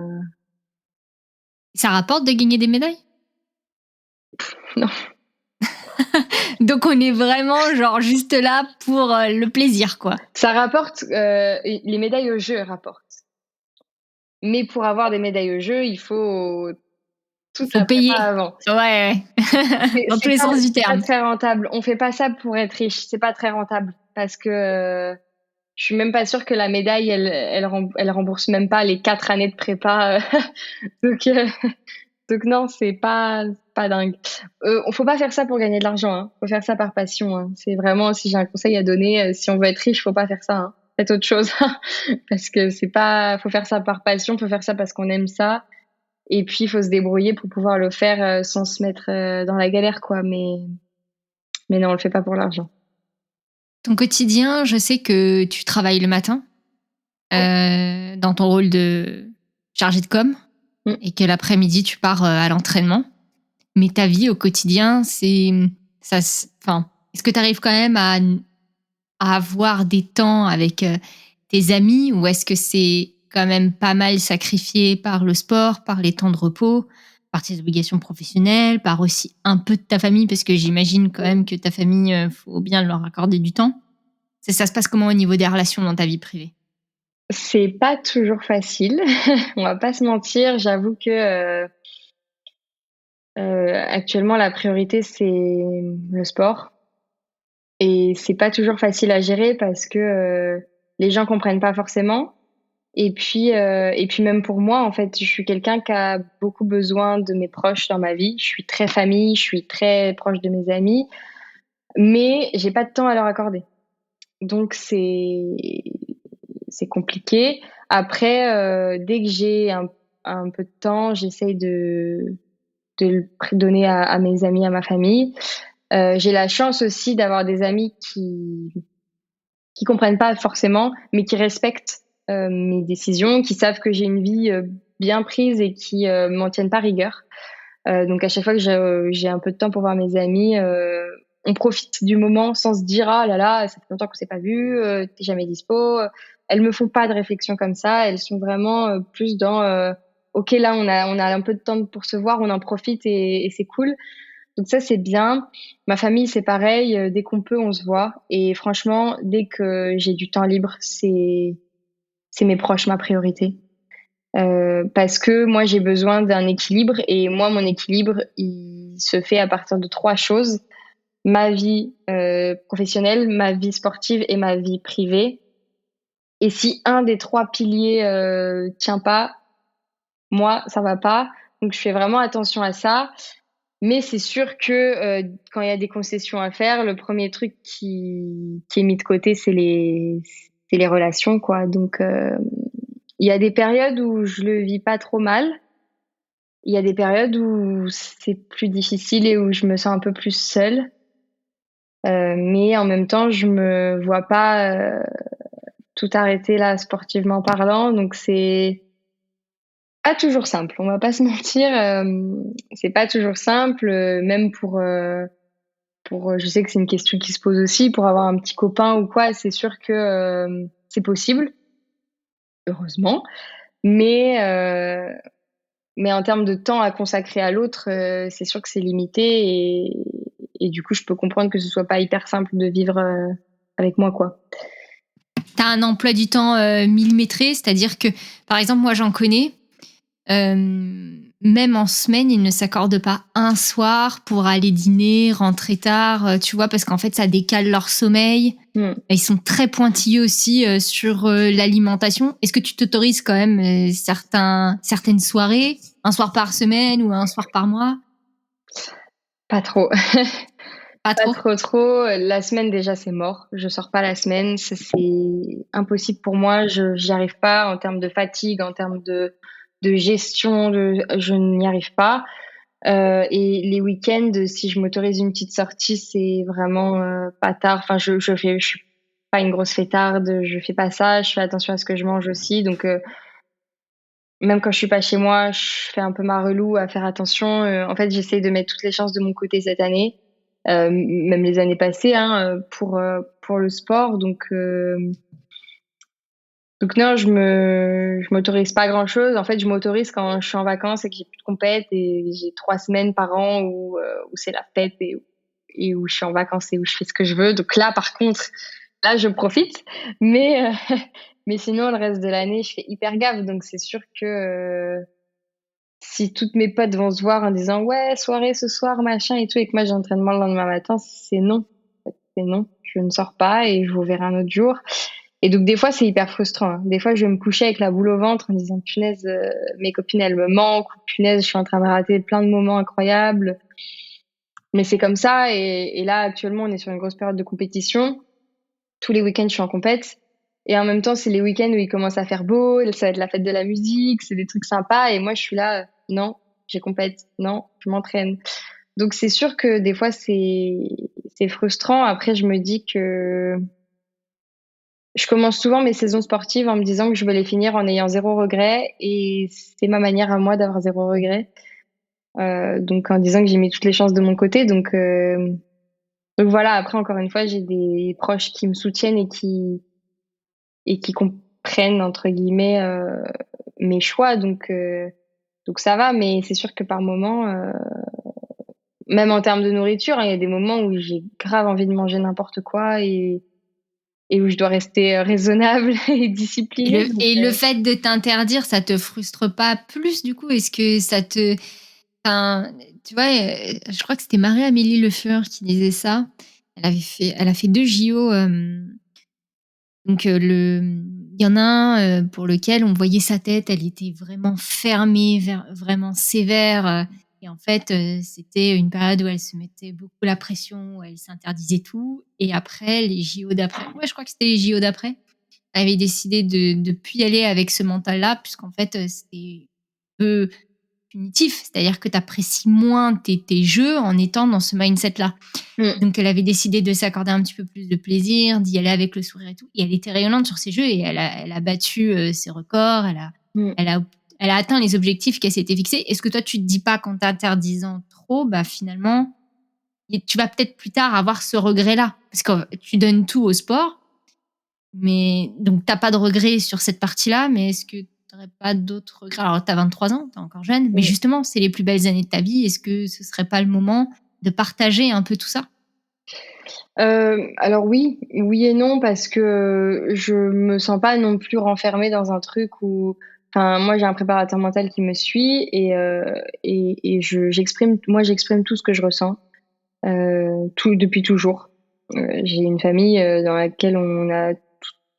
Ça rapporte de gagner des médailles? Non. Donc on est vraiment genre juste là pour le plaisir, quoi. Ça rapporte, les médailles aux Jeux rapportent. Mais pour avoir des médailles aux Jeux, il faut payer avant. Ouais. Dans tous les sens du terme. C'est pas très rentable. On fait pas ça pour être riche. C'est pas très rentable parce que je suis même pas sûre que la médaille, elle rembourse même pas les 4 années de prépa. Donc non, c'est pas dingue. Faut pas faire ça pour gagner de l'argent. Faut faire ça par passion. C'est vraiment, si j'ai un conseil à donner, si on veut être riche, faut pas faire ça. Faites autre chose. Parce que faut faire ça par passion, faut faire ça parce qu'on aime ça. Et puis, il faut se débrouiller pour pouvoir le faire sans se mettre dans la galère, quoi. Mais non, on le fait pas pour l'argent. Ton quotidien, je sais que tu travailles le matin dans ton rôle de chargé de com et que l'après-midi, tu pars à l'entraînement. Mais ta vie au quotidien, est-ce que tu arrives quand même à avoir des temps avec tes amis ou est-ce que c'est quand même pas mal sacrifié par le sport, par les temps de repos, par tes obligations professionnelles, par aussi un peu de ta famille parce que j'imagine quand même que ta famille, faut bien leur accorder du temps. Ça se passe comment au niveau des relations dans ta vie privée? C'est pas toujours facile, on va pas se mentir. J'avoue que actuellement, la priorité, c'est le sport. Et c'est pas toujours facile à gérer parce que les gens comprennent pas forcément. Et puis même pour moi, en fait, je suis quelqu'un qui a beaucoup besoin de mes proches dans ma vie. Je suis très famille, je suis très proche de mes amis, mais j'ai pas de temps à leur accorder. Donc c'est compliqué. Après, dès que j'ai un peu de temps, j'essaye de le donner à mes amis, à ma famille. J'ai la chance aussi d'avoir des amis qui comprennent pas forcément, mais qui respectent mes décisions, qui savent que j'ai une vie bien prise et qui m'en tiennent pas rigueur. Donc à chaque fois que j'ai un peu de temps pour voir mes amis, on profite du moment sans se dire ah là là, ça fait longtemps qu'on s'est pas vu, t'es jamais dispo. Elles me font pas de réflexion comme ça. Elles sont vraiment plus dans ok là on a un peu de temps pour se voir, on en profite et c'est cool. Donc ça, c'est bien. Ma famille, c'est pareil. Dès qu'on peut, on se voit. Et franchement, dès que j'ai du temps libre, c'est mes proches ma priorité. Parce que moi, j'ai besoin d'un équilibre. Et moi, mon équilibre, il se fait à partir de 3 choses. Ma vie professionnelle, ma vie sportive et ma vie privée. Et si un des 3 piliers tient pas, moi, ça va pas. Donc, je fais vraiment attention à ça. Mais c'est sûr que quand il y a des concessions à faire, le premier truc qui est mis de côté, c'est les relations, quoi. Donc, il y a des périodes où je le vis pas trop mal. Il y a des périodes où c'est plus difficile et où je me sens un peu plus seule. Mais en même temps, je me vois pas tout arrêter là, sportivement parlant. Donc, c'est pas toujours simple. On va pas se mentir. C'est pas toujours simple, même je sais que c'est une question qui se pose aussi, pour avoir un petit copain ou quoi, c'est sûr que c'est possible, heureusement. Mais, euh, mais en termes de temps à consacrer à l'autre, c'est sûr que c'est limité et du coup, je peux comprendre que ce soit pas hyper simple de vivre avec moi, quoi. T'as un emploi du temps millimétré, c'est-à-dire que, par exemple, moi j'en connais, même en semaine, ils ne s'accordent pas un soir pour aller dîner, rentrer tard, tu vois, parce qu'en fait, ça décale leur sommeil. Ils sont très pointilleux aussi sur l'alimentation. Est-ce que tu t'autorises quand même certaines soirées, un soir par semaine ou un soir par mois? Pas trop. Pas trop. Trop. La semaine, déjà, c'est mort. Je sors pas la semaine. C'est impossible pour moi. J'y arrive pas en termes de fatigue, en termes de gestion. Je n'y arrive pas. Et les week-ends, si je m'autorise une petite sortie, c'est vraiment pas tard. Enfin, je suis pas une grosse fêtarde. Je fais pas ça. Je fais attention à ce que je mange aussi. Donc, même quand je suis pas chez moi, je fais un peu ma relou à faire attention. En fait, j'essaie de mettre toutes les chances de mon côté cette année, même les années passées, hein, pour le sport. Donc non, je m'autorise pas grand chose. En fait, je m'autorise quand je suis en vacances et que j'ai plus de compète et j'ai 3 semaines par an où c'est la fête et où je suis en vacances et où je fais ce que je veux. Donc là, par contre, là, je profite. Mais mais sinon, le reste de l'année, je fais hyper gaffe. Donc c'est sûr que si toutes mes potes vont se voir en disant ouais, soirée ce soir, machin et tout, et que moi j'ai entraînement le lendemain matin, c'est non. C'est non. Je ne sors pas et je vous verrai un autre jour. Et donc des fois c'est hyper frustrant, hein. Des fois je vais me coucher avec la boule au ventre en me disant punaise, mes copines elles me manquent, ou punaise je suis en train de rater plein de moments incroyables. Mais c'est comme ça et là actuellement on est sur une grosse période de compétition. Tous les week-ends je suis en compète et en même temps c'est les week-ends où il commence à faire beau, ça va être la fête de la musique, c'est des trucs sympas et moi je suis là, non j'ai compète, non je m'entraîne. Donc c'est sûr que des fois c'est c'est frustrant. Après, je me dis que je commence souvent mes saisons sportives en me disant que je vais les finir en ayant zéro regret et c'est ma manière à moi d'avoir zéro regret. Donc en disant que j'ai mis toutes les chances de mon côté. Donc voilà, après encore une fois, j'ai des proches qui me soutiennent et qui comprennent entre guillemets mes choix. Donc ça va, mais c'est sûr que par moment, même en termes de nourriture, hein, il y a des moments où j'ai grave envie de manger n'importe quoi et où je dois rester raisonnable et disciplinée. Et le fait de t'interdire, ça te frustre pas plus du coup? Est-ce que ça te... Enfin, tu vois, je crois que c'était Marie-Amélie Le Fur qui disait ça. Elle a fait 2 JO. Donc, il y en a un pour lequel on voyait sa tête, elle était vraiment fermée, vraiment sévère. Et en fait, c'était une période où elle se mettait beaucoup la pression, où elle s'interdisait tout. Et après, les JO d'après, ouais, je crois que c'était les JO d'après, elle avait décidé de ne plus y aller avec ce mental-là, puisqu'en fait, c'était un peu punitif. C'est-à-dire que tu apprécies moins tes jeux en étant dans ce mindset-là. Donc, elle avait décidé de s'accorder un petit peu plus de plaisir, d'y aller avec le sourire et tout. Et elle était rayonnante sur ses jeux et elle a battu ses records. Elle a atteint les objectifs qu'elle s'était fixés. Est-ce que toi, tu te dis pas qu'en t'interdisant trop, bah finalement, tu vas peut-être plus tard avoir ce regret-là? Parce que tu donnes tout au sport, mais donc t'as pas de regret sur cette partie-là, mais est-ce que t'aurais pas d'autres regrets? Alors, t'as 23 ans, t'es encore jeune, mais justement, c'est les plus belles années de ta vie. Est-ce que ce serait pas le moment de partager un peu tout ça? Alors oui et non, parce que je me sens pas non plus renfermée dans un truc où, enfin, moi j'ai un préparateur mental qui me suit et j'exprime tout ce que je ressens, tout depuis toujours. J'ai une famille dans laquelle on a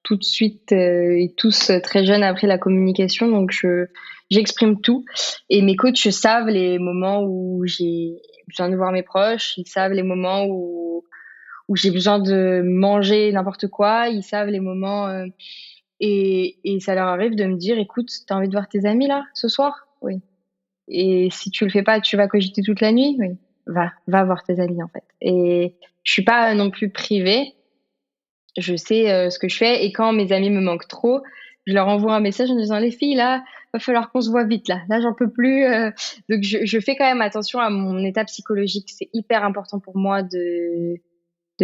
tout de suite et tous très jeunes appris la communication, donc j'exprime tout et mes coachs savent les moments où j'ai besoin de voir mes proches, ils savent les moments où j'ai besoin de manger n'importe quoi, ils savent les moments et ça leur arrive de me dire: «Écoute, t'as envie de voir tes amis là, ce soir? Oui. Et si tu le fais pas, tu vas cogiter toute la nuit? Oui. Va voir tes amis en fait». Et je suis pas non plus privée, je sais ce que je fais et quand mes amis me manquent trop, je leur envoie un message en disant: «Les filles là, va falloir qu'on se voit vite là j'en peux plus». Donc je fais quand même attention à mon état psychologique, c'est hyper important pour moi de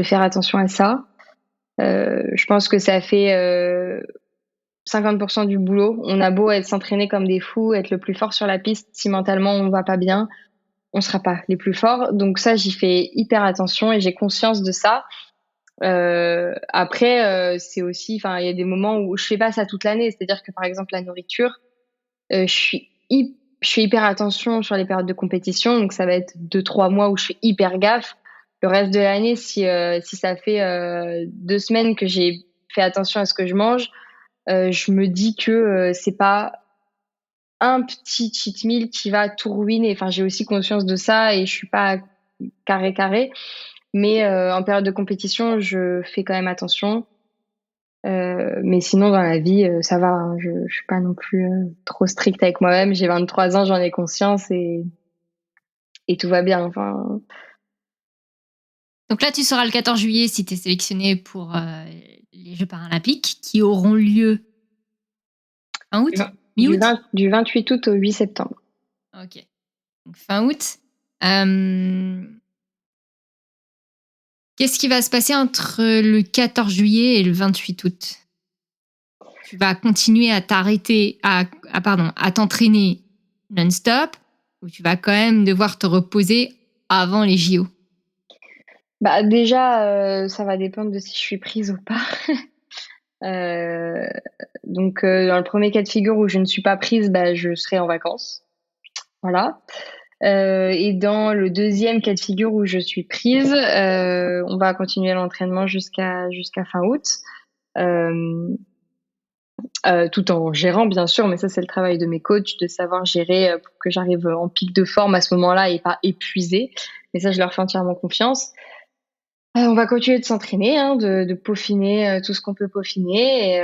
faire attention à ça. Je pense que ça fait 50% du boulot. On a beau s'entraîner comme des fous, être le plus fort sur la piste, si mentalement on va pas bien, on sera pas les plus forts. Donc ça, j'y fais hyper attention et j'ai conscience de ça. Après, c'est aussi, enfin, il y a des moments où je fais pas ça toute l'année. C'est-à-dire que par exemple la nourriture, je fais hyper attention sur les périodes de compétition. Donc ça va être 2-3 mois où je fais hyper gaffe. Le reste de l'année, si ça fait 2 semaines que j'ai fait attention à ce que je mange, je me dis que c'est pas un petit cheat meal qui va tout ruiner. Enfin, j'ai aussi conscience de ça et je suis pas carré. Mais en période de compétition, je fais quand même attention. Mais sinon, dans la vie, ça va. Hein. Je suis pas non plus trop stricte avec moi-même. J'ai 23 ans, j'en ai conscience et tout va bien. Enfin. Donc là, tu seras le 14 juillet si tu es sélectionné pour les Jeux paralympiques qui auront lieu fin août, mi-août, du 28 août au 8 septembre. Ok. Donc fin août. Qu'est-ce qui va se passer entre le 14 juillet et le 28 août? Tu vas continuer à t'arrêter, à t'entraîner non-stop ou tu vas quand même devoir te reposer avant les JO? Bah déjà, ça va dépendre de si je suis prise ou pas. Donc dans le premier cas de figure où je ne suis pas prise, bah, je serai en vacances. Voilà. Et dans le deuxième cas de figure où je suis prise, on va continuer l'entraînement jusqu'à fin août. Tout en gérant bien sûr, mais ça c'est le travail de mes coachs de savoir gérer pour que j'arrive en pic de forme à ce moment-là et pas épuisée. Mais ça je leur fais entièrement confiance. On va continuer de s'entraîner, hein, de peaufiner tout ce qu'on peut peaufiner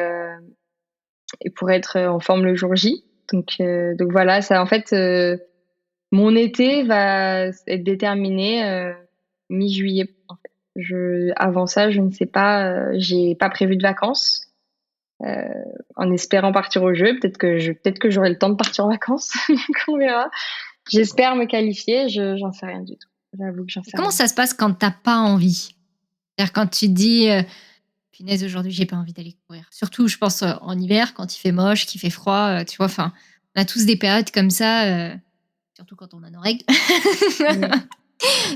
et pour être en forme le jour J. Donc voilà, ça en fait, mon été va être déterminé mi-juillet en fait. Avant ça, je ne sais pas, j'ai pas prévu de vacances. En espérant partir au jeu, peut-être que j'aurai le temps de partir en vacances, donc on verra. J'espère me qualifier, j'en sais rien du tout. J'avoue que j'en sais Comment rien. ça se passe quand t'as pas envie? C'est-à-dire quand tu te dis, punaise, aujourd'hui, j'ai pas envie d'aller courir. Surtout, je pense, en hiver, quand il fait moche, qu'il fait froid, tu vois, enfin, on a tous des périodes comme ça, surtout quand on a nos règles. Mm.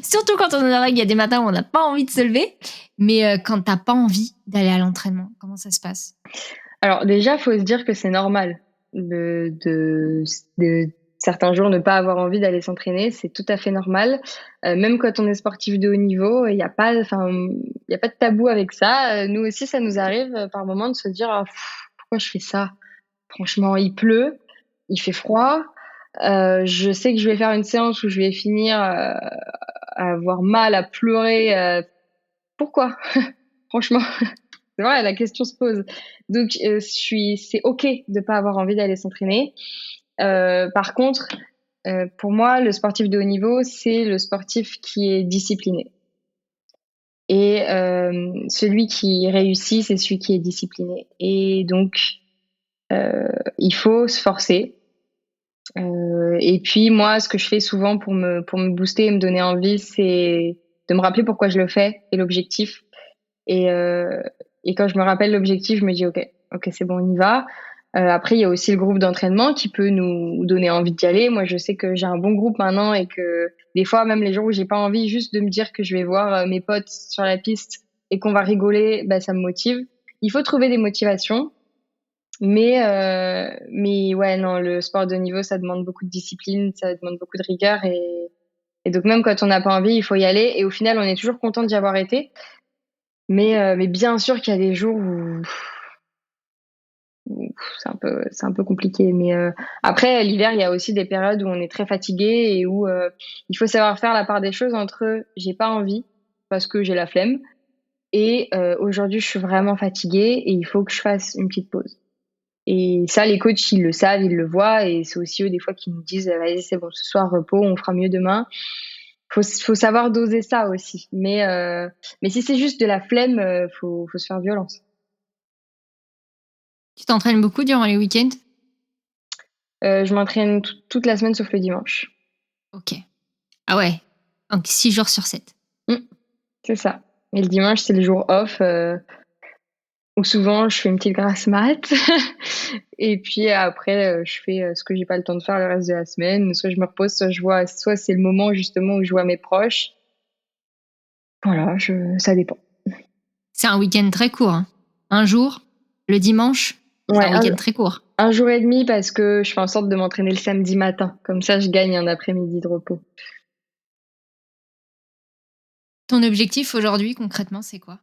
Surtout quand on a nos règles, il y a des matins où on n'a pas envie de se lever. Mais quand t'as pas envie d'aller à l'entraînement, comment ça se passe? Alors déjà, faut se dire que c'est normal de certains jours ne pas avoir envie d'aller s'entraîner, c'est tout à fait normal. Même quand on est sportif de haut niveau, il y a pas de tabou avec ça. Nous aussi, ça nous arrive par moment de se dire ah, pourquoi je fais ça? Franchement, il pleut, il fait froid. Je sais que je vais faire une séance où je vais finir à avoir mal, à pleurer. Pourquoi? Franchement. C'est vrai, la question se pose. Donc, c'est OK de pas avoir envie d'aller s'entraîner. Par contre, pour moi, le sportif de haut niveau, c'est le sportif qui est discipliné. Et celui qui réussit, c'est celui qui est discipliné. Et donc, il faut se forcer. Et puis, moi, ce que je fais souvent pour me booster et me donner envie, c'est de me rappeler pourquoi je le fais et l'objectif. Et, euh, et quand je me rappelle l'objectif, je me dis ok, c'est bon, on y va. Après, il y a aussi le groupe d'entraînement qui peut nous donner envie d'y aller. Moi, je sais que j'ai un bon groupe maintenant et que des fois, même les jours où j'ai pas envie, juste de me dire que je vais voir mes potes sur la piste et qu'on va rigoler, bah, ça me motive. Il faut trouver des motivations. Mais ouais, non, le sport de haut niveau, ça demande beaucoup de discipline, ça demande beaucoup de rigueur et donc même quand on n'a pas envie, il faut y aller. Et au final, on est toujours content d'y avoir été. Mais bien sûr qu'il y a des jours où c'est un peu compliqué. Mais après, l'hiver, il y a aussi des périodes où on est très fatigué et où il faut savoir faire la part des choses entre j'ai pas envie parce que j'ai la flemme et aujourd'hui, je suis vraiment fatiguée et il faut que je fasse une petite pause. Et ça, les coachs, ils le savent, ils le voient et c'est aussi eux des fois qui nous disent vas-y, c'est bon, ce soir, repos, on fera mieux demain. Faut savoir doser ça aussi. Mais si c'est juste de la flemme, faut se faire violence. Tu t'entraînes beaucoup durant les week-ends? Je m'entraîne toute la semaine sauf le dimanche. Ok. Ah ouais. Donc 6 jours sur 7. C'est ça. Et le dimanche, c'est le jour off où souvent je fais une petite grasse mat. Et puis après, je fais ce que j'ai pas le temps de faire le reste de la semaine. Soit je me repose, soit c'est le moment justement où je vois mes proches. Voilà, ça dépend. C'est un week-end très court. Hein. Un jour, le dimanche, c'est Ouais, un week-end très court. un jour et demi parce que je fais en sorte de m'entraîner le samedi matin. Comme ça, je gagne un après-midi de repos. Ton objectif aujourd'hui, concrètement, c'est quoi?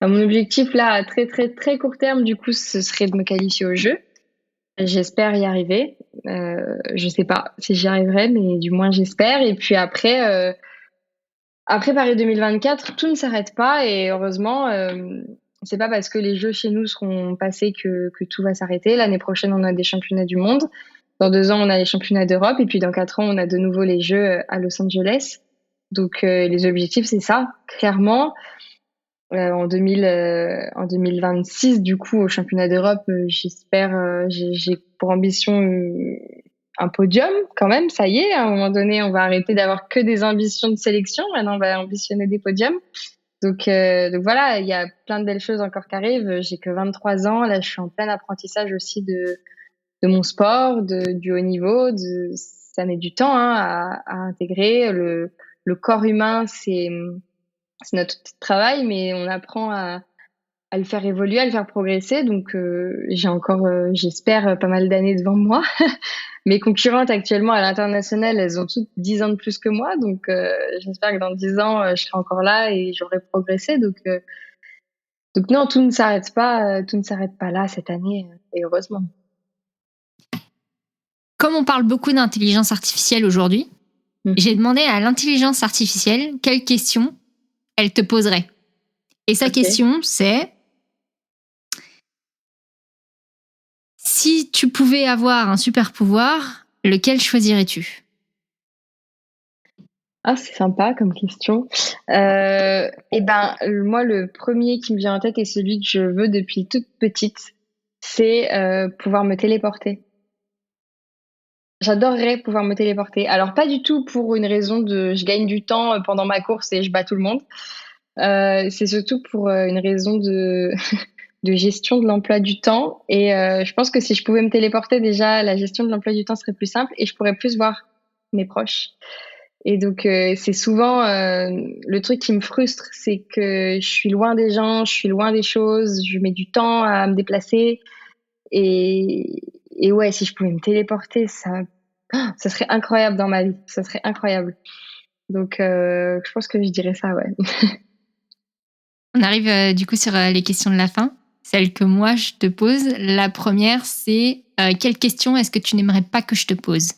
Mon objectif là, à très très très court terme, du coup, ce serait de me qualifier au jeu. J'espère y arriver. Je sais pas si j'y arriverai, mais du moins j'espère. Et puis après Paris 2024, tout ne s'arrête pas et heureusement, c'est pas parce que les Jeux chez nous seront passés que tout va s'arrêter. L'année prochaine, on a des championnats du monde. Dans 2 ans, on a les championnats d'Europe et puis dans 4 ans, on a de nouveau les Jeux à Los Angeles. Donc les objectifs, c'est ça, clairement. En 2026, du coup, au championnat d'Europe, j'espère, j'ai pour ambition un podium quand même. Ça y est, à un moment donné, on va arrêter d'avoir que des ambitions de sélection. Maintenant, on va ambitionner des podiums. Donc voilà, il y a plein de belles choses encore qui arrivent. J'ai que 23 ans. Là, je suis en plein apprentissage aussi de mon sport, du haut niveau. Ça met du temps hein, à intégrer. Le corps humain, c'est notre petit travail, mais on apprend à le faire évoluer, à le faire progresser. Donc, j'ai encore, j'espère, pas mal d'années devant moi. Mes concurrentes actuellement à l'international, elles ont toutes 10 ans de plus que moi. Donc, j'espère que dans 10 ans, je serai encore là et j'aurai progressé. Donc non, tout ne s'arrête pas là cette année, et heureusement. Comme on parle beaucoup d'intelligence artificielle aujourd'hui, j'ai demandé à l'intelligence artificielle quelle question elle te poserait. Et sa question, c'est si tu pouvais avoir un super pouvoir, lequel choisirais-tu? Ah, c'est sympa comme question. Et ben, moi, le premier qui me vient en tête et celui que je veux depuis toute petite, c'est pouvoir me téléporter. J'adorerais pouvoir me téléporter. Alors, pas du tout pour une raison de je gagne du temps pendant ma course et je bats tout le monde. C'est surtout pour une raison de, de gestion de l'emploi du temps. Et je pense que si je pouvais me téléporter, déjà, la gestion de l'emploi du temps serait plus simple et je pourrais plus voir mes proches. Et donc, c'est souvent le truc qui me frustre, c'est que je suis loin des gens, je suis loin des choses, je mets du temps à me déplacer. Et, et ouais, si je pouvais me téléporter, ça serait incroyable dans ma vie. Ça serait incroyable. Donc, je pense que je dirais ça, ouais. On arrive du coup sur les questions de la fin. Celles que moi je te pose. La première, c'est quelle question est-ce que tu n'aimerais pas que je te pose?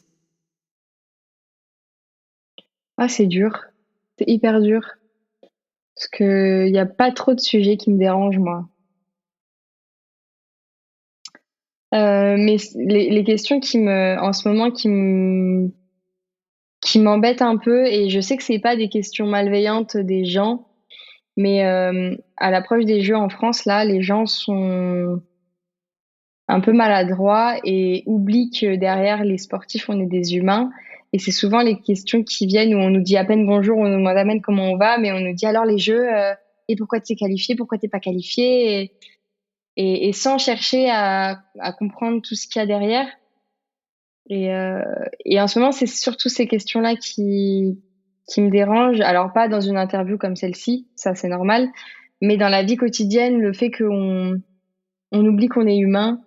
Ah, c'est dur. C'est hyper dur. Parce que y a pas trop de sujets qui me dérangent, moi. Mais les questions en ce moment, qui m'embêtent un peu, et je sais que c'est pas des questions malveillantes des gens, mais à l'approche des Jeux en France, là, les gens sont un peu maladroits et oublient que derrière les sportifs, on est des humains. Et c'est souvent les questions qui viennent où on nous dit à peine bonjour, on nous demande comment on va, mais on nous dit alors les Jeux, et pourquoi tu t'es qualifié, pourquoi t'es pas qualifié, et sans chercher à comprendre tout ce qu'il y a derrière. Et, euh, et en ce moment, c'est surtout ces questions-là qui me dérangent. Alors, pas dans une interview comme celle-ci, ça c'est normal, mais dans la vie quotidienne, le fait on oublie qu'on est humain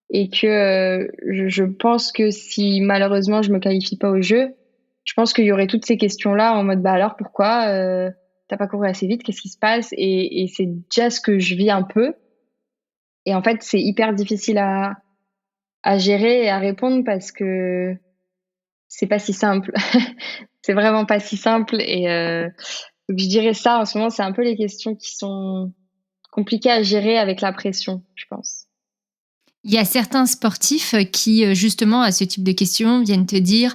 et que je pense que si malheureusement je me qualifie pas au jeu, je pense qu'il y aurait toutes ces questions-là en mode bah alors pourquoi t'as pas couru assez vite, qu'est-ce qui se passe? Et c'est déjà ce que je vis un peu. Et en fait, c'est hyper difficile à gérer et à répondre parce que c'est pas si simple. C'est vraiment pas si simple. Et donc je dirais ça, en ce moment, c'est un peu les questions qui sont compliquées à gérer avec la pression, je pense. Il y a certains sportifs qui, justement, à ce type de questions, viennent te dire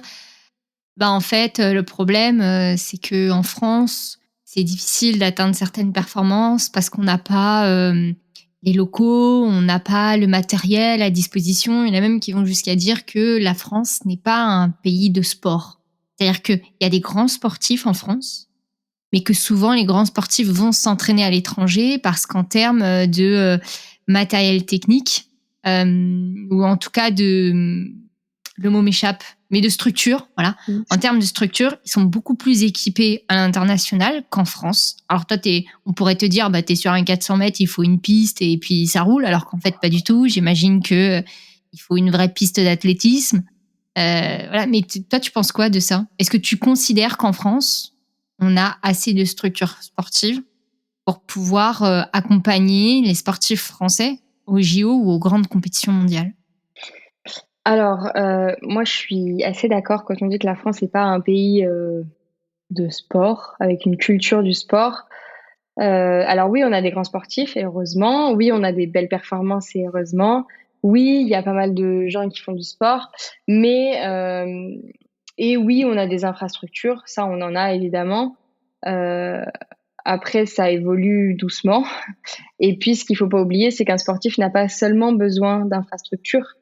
bah, en fait, le problème, c'est que en France, c'est difficile d'atteindre certaines performances parce qu'on n'a pas les locaux, on n'a pas le matériel à disposition. Il y en a même qui vont jusqu'à dire que la France n'est pas un pays de sport. C'est-à-dire qu'il y a des grands sportifs en France, mais que souvent les grands sportifs vont s'entraîner à l'étranger parce qu'en termes de matériel technique, ou en tout cas le mot m'échappe, mais de structure, voilà. En termes de structure, ils sont beaucoup plus équipés à l'international qu'en France. Alors toi, on pourrait te dire, bah, t'es sur un 400 mètres, il faut une piste et puis ça roule, alors qu'en fait, pas du tout. J'imagine que il faut une vraie piste d'athlétisme. Voilà. Mais toi, tu penses quoi de ça? Est-ce que tu considères qu'en France, on a assez de structures sportives pour pouvoir accompagner les sportifs français aux JO ou aux grandes compétitions mondiales? Alors, moi, je suis assez d'accord quand on dit que la France n'est pas un pays de sport, avec une culture du sport. Alors oui, on a des grands sportifs, et heureusement. Oui, on a des belles performances, et heureusement. Oui, il y a pas mal de gens qui font du sport, mais et oui, on a des infrastructures, ça, on en a évidemment. Euh, Après, ça évolue doucement. Et puis, ce qu'il faut pas oublier, c'est qu'un sportif n'a pas seulement besoin d'infrastructures.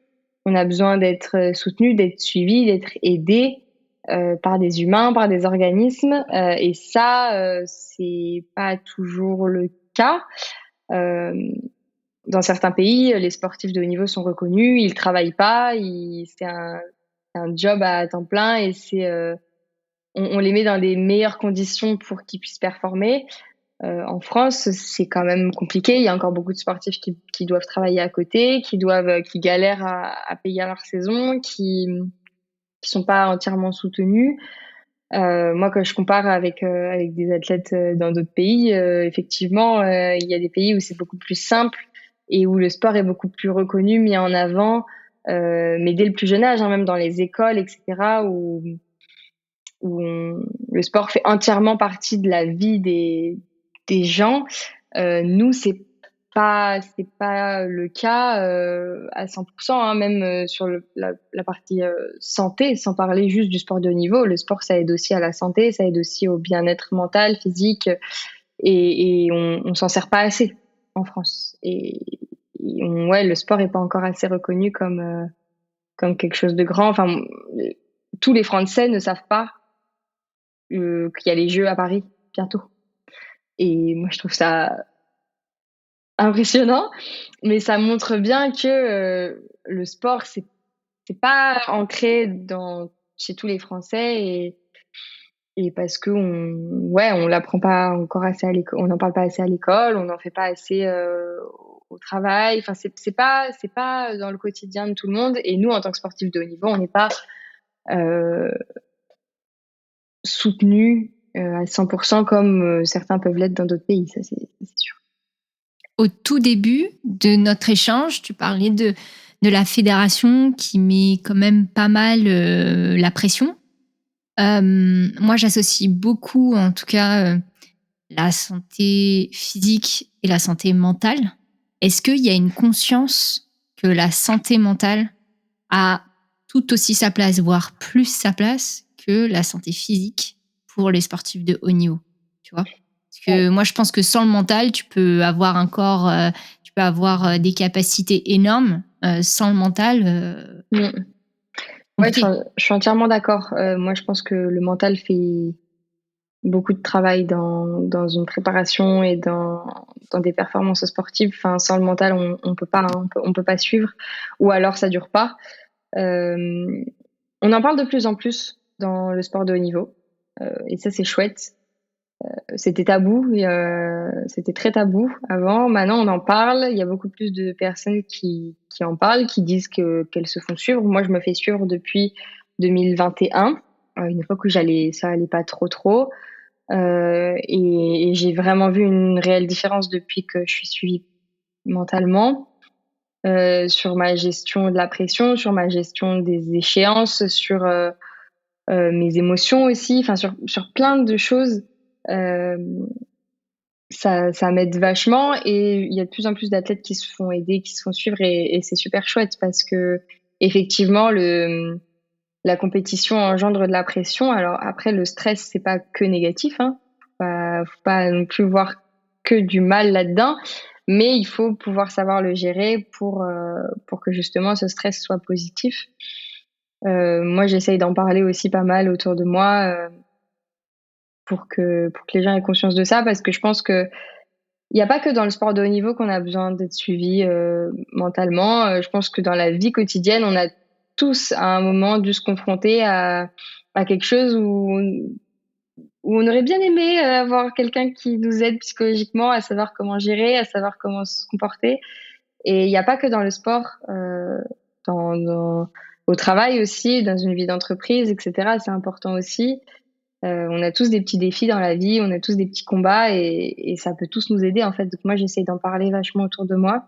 On a besoin d'être soutenu, d'être suivi, d'être aidé par des humains, par des organismes. Et ça, c'est pas toujours le cas. Euh, dans certains pays, les sportifs de haut niveau sont reconnus, ils travaillent pas, c'est un job à temps plein et on les met dans des meilleures conditions pour qu'ils puissent performer. En France, c'est quand même compliqué. Il y a encore beaucoup de sportifs qui doivent travailler à côté, qui galèrent à payer leur saison, qui sont pas entièrement soutenus. Moi, quand je compare avec des athlètes dans d'autres pays, effectivement, il y a des pays où c'est beaucoup plus simple et où le sport est beaucoup plus reconnu, mis en avant, mais dès le plus jeune âge, hein, même dans les écoles, etc., le sport fait entièrement partie de la vie des gens. Nous, c'est c'est pas le cas à 100%, hein, même sur la partie santé, sans parler juste du sport de haut niveau. Le sport, ça aide aussi à la santé, ça aide aussi au bien-être mental, physique, et on s'en sert pas assez en France. Ouais, le sport est pas encore assez reconnu comme quelque chose de grand. Enfin, tous les Français ne savent pas qu'il y a les Jeux à Paris bientôt. Et moi, je trouve ça impressionnant, mais ça montre bien que le sport, c'est pas ancré chez tous les Français, et parce que on l'apprend pas encore assez à l'école, on n'en parle pas assez à l'école, on n'en fait pas assez au travail. Enfin, c'est pas dans le quotidien de tout le monde. Et nous, en tant que sportifs de haut niveau, on n'est pas soutenus à 100% comme certains peuvent l'être dans d'autres pays. Ça, c'est sûr. Au tout début de notre échange, tu parlais de la fédération qui met quand même pas mal la pression. Moi, j'associe beaucoup, en tout cas, la santé physique et la santé mentale. Est-ce qu'il y a une conscience que la santé mentale a tout aussi sa place, voire plus sa place que la santé physique pour les sportifs de haut niveau, tu vois? Parce que moi, je pense que sans le mental, tu peux avoir un corps, tu peux avoir des capacités énormes. Sans le mental, Ouais, je suis entièrement d'accord. Moi, je pense que le mental fait beaucoup de travail dans une préparation et dans des performances sportives. Enfin, sans le mental, on peut pas, hein, on peut pas suivre, ou alors ça dure pas. On en parle de plus en plus dans le sport de haut niveau, et ça, c'est chouette. C'était tabou, c'était très tabou avant. Maintenant, on en parle. Il y a beaucoup plus de personnes qui en parlent, qui disent qu'elles se font suivre. Moi, je me fais suivre depuis 2021, une époque où ça allait pas trop. Et j'ai vraiment vu une réelle différence depuis que je suis suivie mentalement, sur ma gestion de la pression, sur ma gestion des échéances, sur mes émotions aussi, enfin sur plein de choses. Ça m'aide vachement, et il y a de plus en plus d'athlètes qui se font aider, qui se font suivre, et c'est super chouette parce que effectivement la compétition engendre de la pression. Alors après, le stress, c'est pas que négatif, hein. Faut pas non plus voir que du mal là-dedans, mais il faut pouvoir savoir le gérer pour que justement ce stress soit positif. Moi, j'essaye d'en parler aussi pas mal autour de moi, pour que les gens aient conscience de ça, parce que je pense que il n'y a pas que dans le sport de haut niveau qu'on a besoin d'être suivi mentalement. Je pense que dans la vie quotidienne, on a tous à un moment dû se confronter à quelque chose où on aurait bien aimé avoir quelqu'un qui nous aide psychologiquement à savoir comment gérer, à savoir comment se comporter. Et il n'y a pas que dans le sport, au travail aussi, dans une vie d'entreprise, etc. C'est important aussi. On a tous des petits défis dans la vie, on a tous des petits combats, et ça peut tous nous aider en fait. Donc moi, j'essaye d'en parler vachement autour de moi.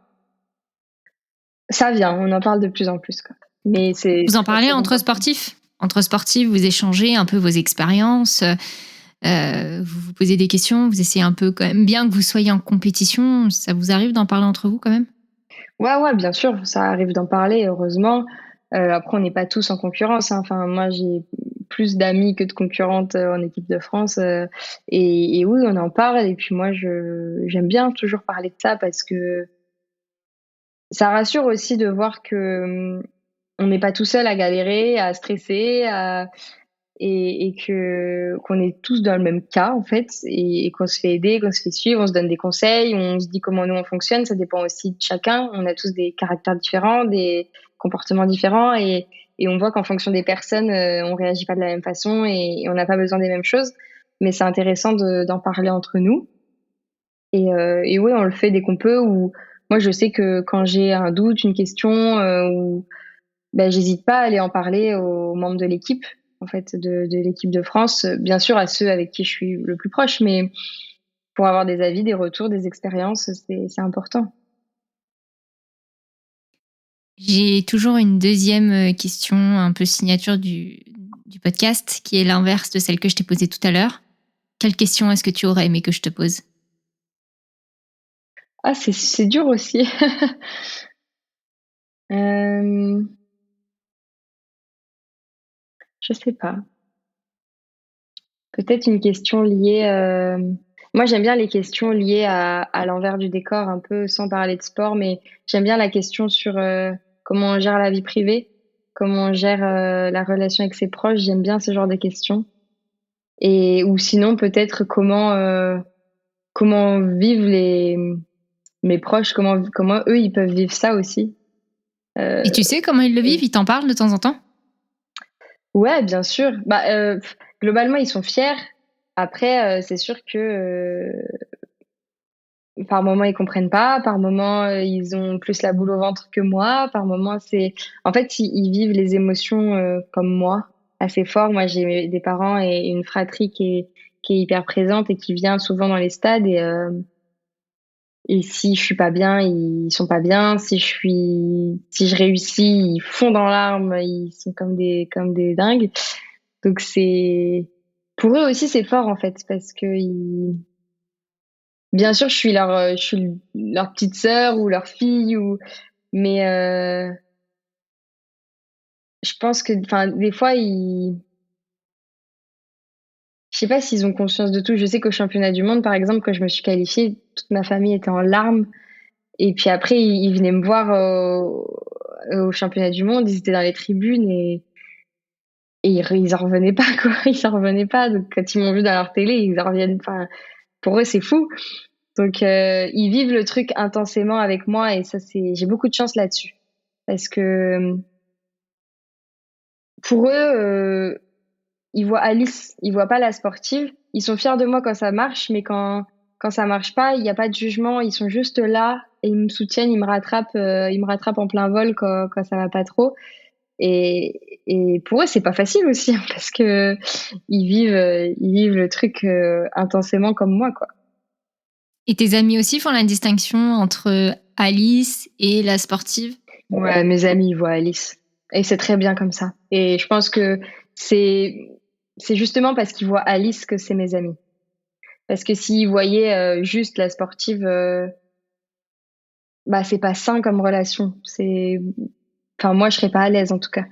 Ça vient, on en parle de plus en plus, quoi. Mais vous en parlez entre sportifs? Entre sportifs, vous échangez un peu vos expériences, vous vous posez des questions, vous essayez un peu quand même, bien que vous soyez en compétition, ça vous arrive d'en parler entre vous quand même? Ouais, bien sûr, ça arrive d'en parler, heureusement. Après, on n'est pas tous en concurrence, hein. Enfin, moi, j'ai plus d'amis que de concurrentes en équipe de France. Et oui, on en parle. Et puis moi, j'aime bien toujours parler de ça, parce que ça rassure aussi de voir que on n'est pas tout seul à galérer, à stresser, et qu'on est tous dans le même cas en fait, et qu'on se fait aider, qu'on se fait suivre, on se donne des conseils, on se dit comment nous on fonctionne. Ça dépend aussi de chacun. On a tous des caractères différents, des comportements différents, et on voit qu'en fonction des personnes, on réagit pas de la même façon, et on n'a pas besoin des mêmes choses. Mais c'est intéressant d'en parler entre nous. Et oui, on le fait dès qu'on peut. Ou moi, je sais que quand j'ai un doute, une question, j'hésite pas à aller en parler aux membres de l'équipe, en fait, de l'équipe de France. Bien sûr, à ceux avec qui je suis le plus proche, mais pour avoir des avis, des retours, des expériences, c'est important. J'ai toujours une deuxième question, un peu signature du podcast, qui est l'inverse de celle que je t'ai posée tout à l'heure. Quelle question est-ce que tu aurais aimé que je te pose? Ah, c'est dur aussi. Je sais pas. Peut-être une question liée. Moi, j'aime bien les questions liées à l'envers du décor, un peu sans parler de sport, mais j'aime bien la question sur comment on gère la vie privée, comment on gère la relation avec ses proches. J'aime bien ce genre de questions. Et ou sinon peut-être comment vivent mes proches, comment eux ils peuvent vivre ça aussi. Et tu sais comment ils le vivent? Ils t'en parlent de temps en temps? Ouais, bien sûr. Bah, globalement, ils sont fiers. Après, c'est sûr que par moments, ils comprennent pas. Par moments, ils ont plus la boule au ventre que moi. Par moments, en fait, ils vivent les émotions comme moi, assez fort. Moi, j'ai des parents et une fratrie qui est hyper présente et qui vient souvent dans les stades. Et si je suis pas bien, ils sont pas bien. Si je réussis, ils fondent dans larmes. Ils sont comme des dingues. Donc pour eux aussi, c'est fort en fait, parce que bien sûr, je suis leur petite sœur ou leur fille mais je pense que, enfin, des fois, je sais pas s'ils ont conscience de tout. Je sais qu'au championnat du monde, par exemple, quand je me suis qualifiée, toute ma famille était en larmes. Et puis après, ils venaient me voir au championnat du monde. Ils étaient dans les tribunes et ils en revenaient pas, quoi. Ils en revenaient pas. Donc, quand ils m'ont vu dans leur télé, ils en reviennent. Enfin, pour eux, c'est fou. Donc, ils vivent le truc intensément avec moi et ça, j'ai beaucoup de chance là-dessus. Parce que pour eux, ils voient Alice, ils voient pas la sportive. Ils sont fiers de moi quand ça marche, mais quand ça marche pas, il n'y a pas de jugement. Ils sont juste là et ils me soutiennent, ils me rattrapent en plein vol quand ça va pas trop. Et pour eux, c'est pas facile aussi, hein, parce que ils vivent le truc intensément comme moi, quoi. Et tes amis aussi font la distinction entre Alice et la sportive? Ouais, mes amis, ils voient Alice. Et c'est très bien comme ça. Et je pense que c'est, c'est justement parce qu'ils voient Alice que c'est mes amis. Parce que s'ils voyaient juste la sportive, bah, c'est pas sain comme relation. Enfin, moi, je serais pas à l'aise en tout cas.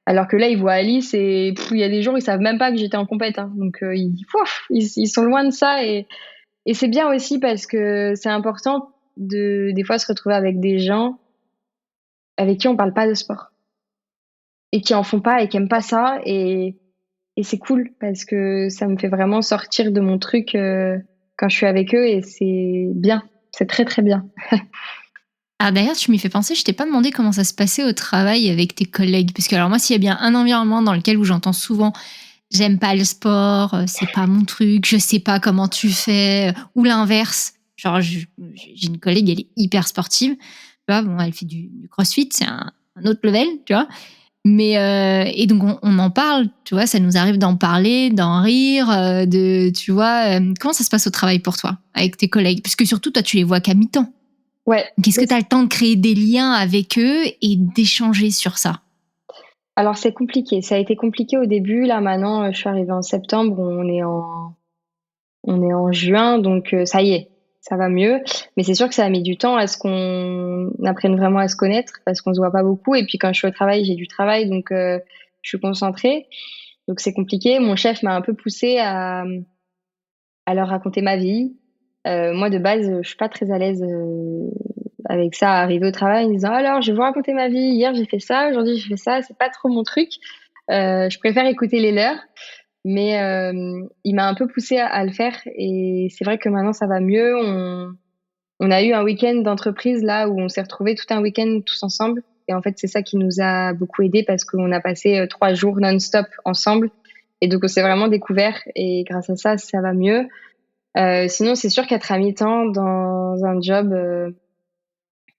Alors que là, ils voient Alice et il y a des jours, ils savent même pas que j'étais en compète, hein. Donc, ils sont loin de ça. Et c'est bien aussi parce que c'est important des fois, se retrouver avec des gens avec qui on parle pas de sport et qui en font pas et qui aiment pas ça. Et c'est cool parce que ça me fait vraiment sortir de mon truc quand je suis avec eux et c'est bien. C'est très, très bien. Ah d'ailleurs, tu m'y fais penser, je t'ai pas demandé comment ça se passait au travail avec tes collègues. Parce que alors moi, s'il y a bien un environnement dans lequel où j'entends souvent j'aime pas le sport, c'est pas mon truc, je sais pas comment tu fais, ou l'inverse. Genre, j'ai une collègue, elle est hyper sportive. Tu vois, bon, elle fait du crossfit, c'est un autre level, tu vois. Mais et donc on en parle, tu vois, ça nous arrive d'en parler, d'en rire, tu vois, comment ça se passe au travail pour toi avec tes collègues? Parce que surtout toi tu les vois qu'à mi-temps. Ouais. Donc est-ce que tu as le temps de créer des liens avec eux et d'échanger sur ça? Alors c'est compliqué. Ça a été compliqué au début. Là maintenant, je suis arrivée en septembre. On est en juin, donc ça y est, ça va mieux. Mais c'est sûr que ça a mis du temps à ce qu'on apprenne vraiment à se connaître parce qu'on se voit pas beaucoup. Et puis quand je suis au travail, j'ai du travail, donc je suis concentrée. Donc c'est compliqué. Mon chef m'a un peu poussée à leur raconter ma vie. Moi de base, je suis pas très à l'aise avec ça, arriver au travail en disant alors je vais vous raconter ma vie. Hier j'ai fait ça, aujourd'hui j'ai fait ça. C'est pas trop mon truc. Je préfère écouter les leurs. Mais il m'a un peu poussée à le faire et c'est vrai que maintenant ça va mieux. On a eu un week-end d'entreprise là où on s'est retrouvés tout un week-end tous ensemble. Et en fait, c'est ça qui nous a beaucoup aidés parce qu'on a passé 3 jours non-stop ensemble. Et donc, on s'est vraiment découvert et grâce à ça, ça va mieux. Sinon, c'est sûr qu'être à mi-temps dans un job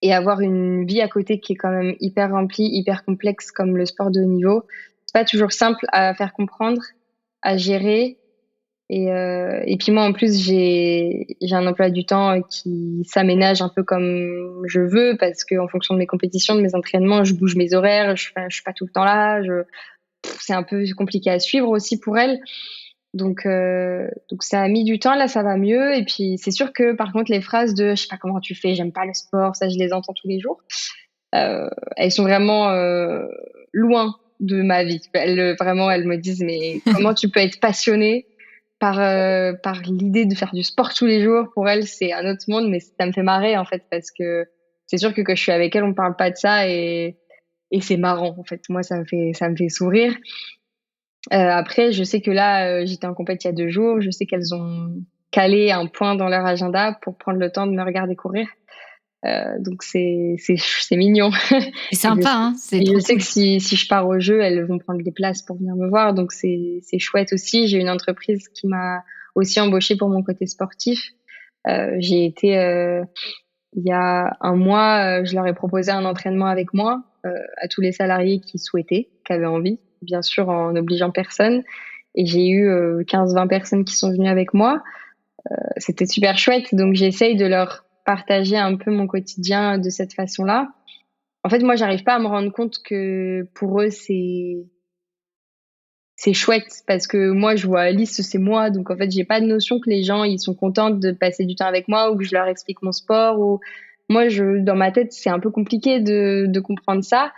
et avoir une vie à côté qui est quand même hyper remplie, hyper complexe comme le sport de haut niveau, c'est pas toujours simple à faire comprendre, à gérer. Et puis moi, en plus, j'ai un emploi du temps qui s'aménage un peu comme je veux parce qu'en fonction de mes compétitions, de mes entraînements, je bouge mes horaires, je suis pas tout le temps là. C'est un peu compliqué à suivre aussi pour elle. Donc ça a mis du temps, là ça va mieux. Et puis c'est sûr que par contre les phrases de je sais pas comment tu fais, j'aime pas le sport, ça je les entends tous les jours. Elles sont vraiment loin de ma vie. Vraiment, elles me disent mais comment tu peux être passionnée par l'idée de faire du sport tous les jours. Pour elles, c'est un autre monde, mais ça me fait marrer en fait parce que c'est sûr que quand je suis avec elles, on parle pas de ça et c'est marrant en fait. Moi, ça me fait sourire. Après, je sais que là, j'étais en compète il y a 2 jours. Je sais qu'elles ont calé un point dans leur agenda pour prendre le temps de me regarder courir. Donc c'est mignon. C'est sympa, hein, c'est Et je trop sais cool. que si je pars au jeu, elles vont prendre des places pour venir me voir. Donc c'est chouette aussi. J'ai une entreprise qui m'a aussi embauchée pour mon côté sportif. J'ai été il y a un mois, je leur ai proposé un entraînement avec moi à tous les salariés qui souhaitaient, qui avaient envie, bien sûr en n'obligeant personne. Et j'ai eu 15-20 personnes qui sont venues avec moi. C'était super chouette. Donc j'essaye de leur partager un peu mon quotidien de cette façon-là. En fait, moi, j'arrive pas à me rendre compte que pour eux, c'est chouette parce que moi, je vois Alice, c'est moi. Donc, en fait, j'ai pas de notion que les gens, ils sont contents de passer du temps avec moi ou que je leur explique mon sport ou moi, dans ma tête, c'est un peu compliqué de comprendre ça.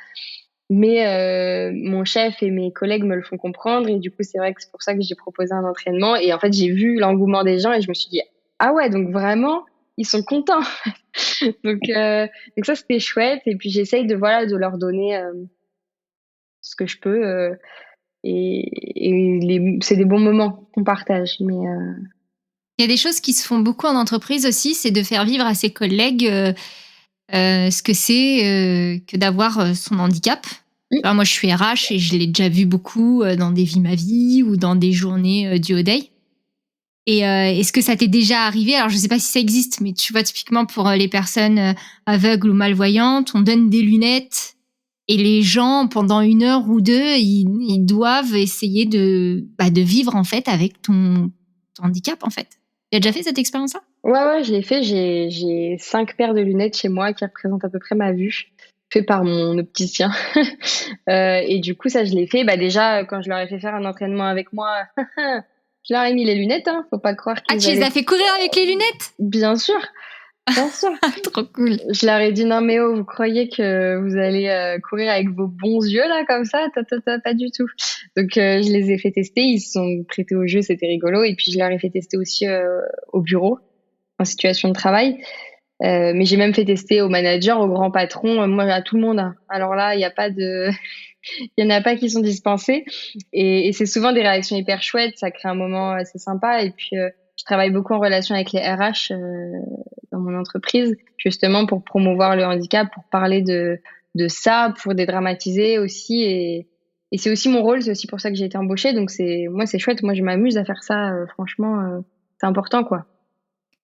Mais mon chef et mes collègues me le font comprendre et du coup, c'est vrai que c'est pour ça que j'ai proposé un entraînement. Et en fait, j'ai vu l'engouement des gens et je me suis dit, ah ouais, donc vraiment, ils sont contents. Donc ça, c'était chouette. Et puis, j'essaye de leur donner ce que je peux. C'est des bons moments qu'on partage. Mais Il y a des choses qui se font beaucoup en entreprise aussi, c'est de faire vivre à ses collègues ce que c'est que d'avoir son handicap. Tu vois, moi, je suis RH et je l'ai déjà vu beaucoup dans des vies ma vie ou dans des journées du Day. Et est-ce que ça t'est déjà arrivé? Alors, je sais pas si ça existe, mais tu vois, typiquement pour les personnes aveugles ou malvoyantes, on donne des lunettes et les gens, pendant 1 heure ou 2, ils doivent essayer de vivre en fait avec ton handicap en fait. Tu as déjà fait cette expérience-là? ouais, je l'ai fait. J'ai 5 paires de lunettes chez moi qui représentent à peu près ma vue, fait par mon opticien. Et du coup, ça, je l'ai fait. Bah, déjà, quand je leur ai fait faire un entraînement avec moi, je leur ai mis les lunettes. Hein. Faut pas croire Ah, qu'ils tu les allaient. as fait courir avec les lunettes? Bien sûr, bien sûr. Trop cool. Je leur ai dit non mais oh, vous croyez que vous allez courir avec vos bons yeux là comme ça? Pas du tout. Donc je les ai fait tester, ils se sont prêtés au jeu, c'était rigolo. Et puis je leur ai fait tester aussi au bureau, en situation de travail. Mais j'ai même fait tester aux managers, aux grands patrons, moi à tout le monde. Hein. Alors là, il y a pas de, il y en a pas qui sont dispensés. Et c'est souvent des réactions hyper chouettes, ça crée un moment assez sympa. Et puis je travaille beaucoup en relation avec les RH dans mon entreprise, justement pour promouvoir le handicap, pour parler de ça, pour dédramatiser aussi. Et c'est aussi mon rôle, c'est aussi pour ça que j'ai été embauchée. Donc moi, c'est chouette. Moi, je m'amuse à faire ça. Franchement, c'est important, quoi.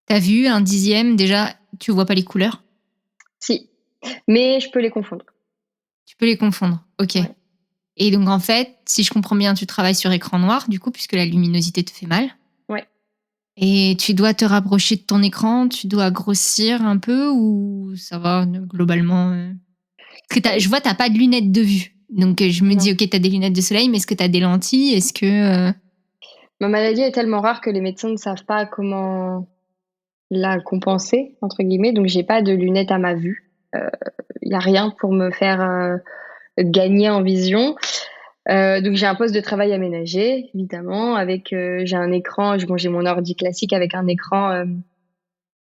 T'as vu un 10e, déjà, tu vois pas les couleurs? Si, mais je peux les confondre. Tu peux les confondre, ok. Ouais. Et donc en fait, si je comprends bien, tu travailles sur écran noir, du coup, puisque la luminosité te fait mal. Ouais. Et tu dois te rapprocher de ton écran, tu dois grossir un peu ou ça va globalement Parce que je vois, t'as pas de lunettes de vue. Donc je me dis, ok, t'as des lunettes de soleil, mais est-ce que t'as des lentilles? Est-ce que... Ma maladie est tellement rare que les médecins ne savent pas comment la compenser, entre guillemets. Donc, j'ai pas de lunettes à ma vue. Il y a rien pour me faire gagner en vision. Donc, j'ai un poste de travail aménagé, évidemment, avec j'ai un écran. J'ai mon ordi classique avec un écran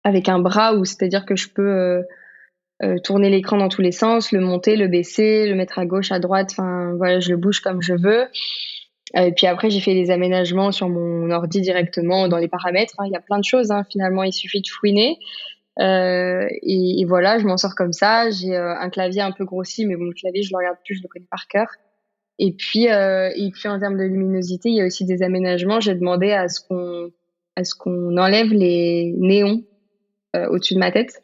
avec un bras où c'est-à-dire que je peux tourner l'écran dans tous les sens, le monter, le baisser, le mettre à gauche, à droite. Enfin, voilà, je le bouge comme je veux. Et puis après, j'ai fait des aménagements sur mon ordi directement dans les paramètres. Hein. Il y a plein de choses, hein. Finalement, il suffit de fouiner. Et voilà, je m'en sors comme ça. J'ai un clavier un peu grossi, mais bon, le clavier, je le regarde plus, je le connais par cœur. Et puis en termes de luminosité, il y a aussi des aménagements. J'ai demandé à ce qu'on enlève les néons au-dessus de ma tête.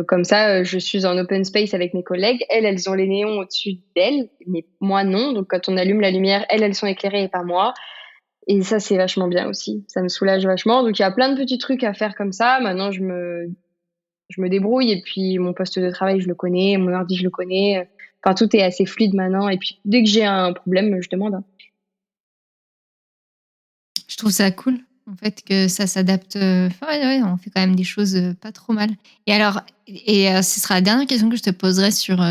Comme ça, je suis en open space avec mes collègues. Elles ont les néons au-dessus d'elles, mais moi non. Donc quand on allume la lumière, elles sont éclairées et pas moi. Et ça, c'est vachement bien aussi. Ça me soulage vachement. Donc il y a plein de petits trucs à faire comme ça. Maintenant, je me débrouille. Et puis mon poste de travail, je le connais. Mon ordi, je le connais. Enfin, tout est assez fluide maintenant. Et puis dès que j'ai un problème, je demande. Hein. Je trouve ça cool, en fait, que ça s'adapte. Ouais, on fait quand même des choses pas trop mal. Et alors, ce sera la dernière question que je te poserai sur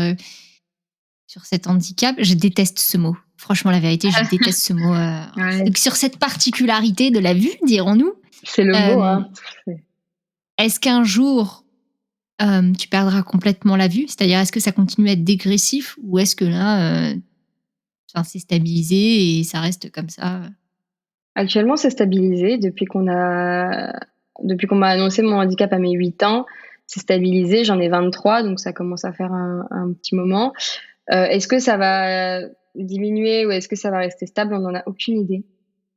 cet handicap. Je déteste ce mot. Franchement, la vérité, je déteste ce mot. Ouais. Donc, sur cette particularité de la vue, dirons-nous, C'est le mot, hein. est-ce qu'un jour, tu perdras complètement la vue? C'est-à-dire, est-ce que ça continue à être dégressif ou est-ce que là, c'est stabilisé et ça reste comme ça? Actuellement, c'est stabilisé depuis qu'on m'a annoncé mon handicap à mes 8 ans. C'est stabilisé, j'en ai 23, donc ça commence à faire un petit moment. Est-ce que ça va diminuer ou est-ce que ça va rester stable? On n'en a aucune idée.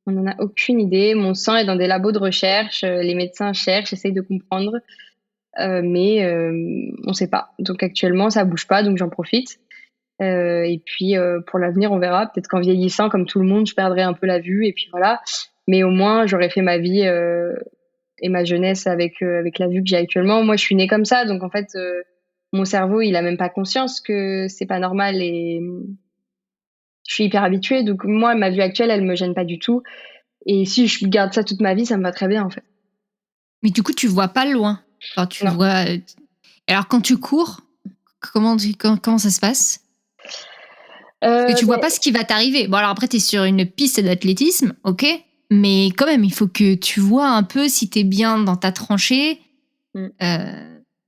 On n'en a aucune idée. Mon sang est dans des labos de recherche, les médecins cherchent, essayent de comprendre, mais on ne sait pas. Donc actuellement, ça bouge pas, donc j'en profite. Et puis pour l'avenir, on verra. Peut-être qu'en vieillissant, comme tout le monde, je perdrai un peu la vue et puis voilà. Mais au moins, j'aurais fait ma vie et ma jeunesse avec la vue que j'ai actuellement. Moi, je suis née comme ça, donc en fait, mon cerveau, il a même pas conscience que c'est pas normal et je suis hyper habituée. Donc moi, ma vue actuelle, elle me gêne pas du tout. Et si je garde ça toute ma vie, ça me va très bien en fait. Mais du coup, tu vois pas loin. Enfin, tu Non. vois. Alors, quand tu cours, comment ça se passe? Parce que tu vois pas ce qui va t'arriver. Bon, alors après, t'es sur une piste d'athlétisme, ok, mais quand même, il faut que tu vois un peu si t'es bien dans ta tranchée.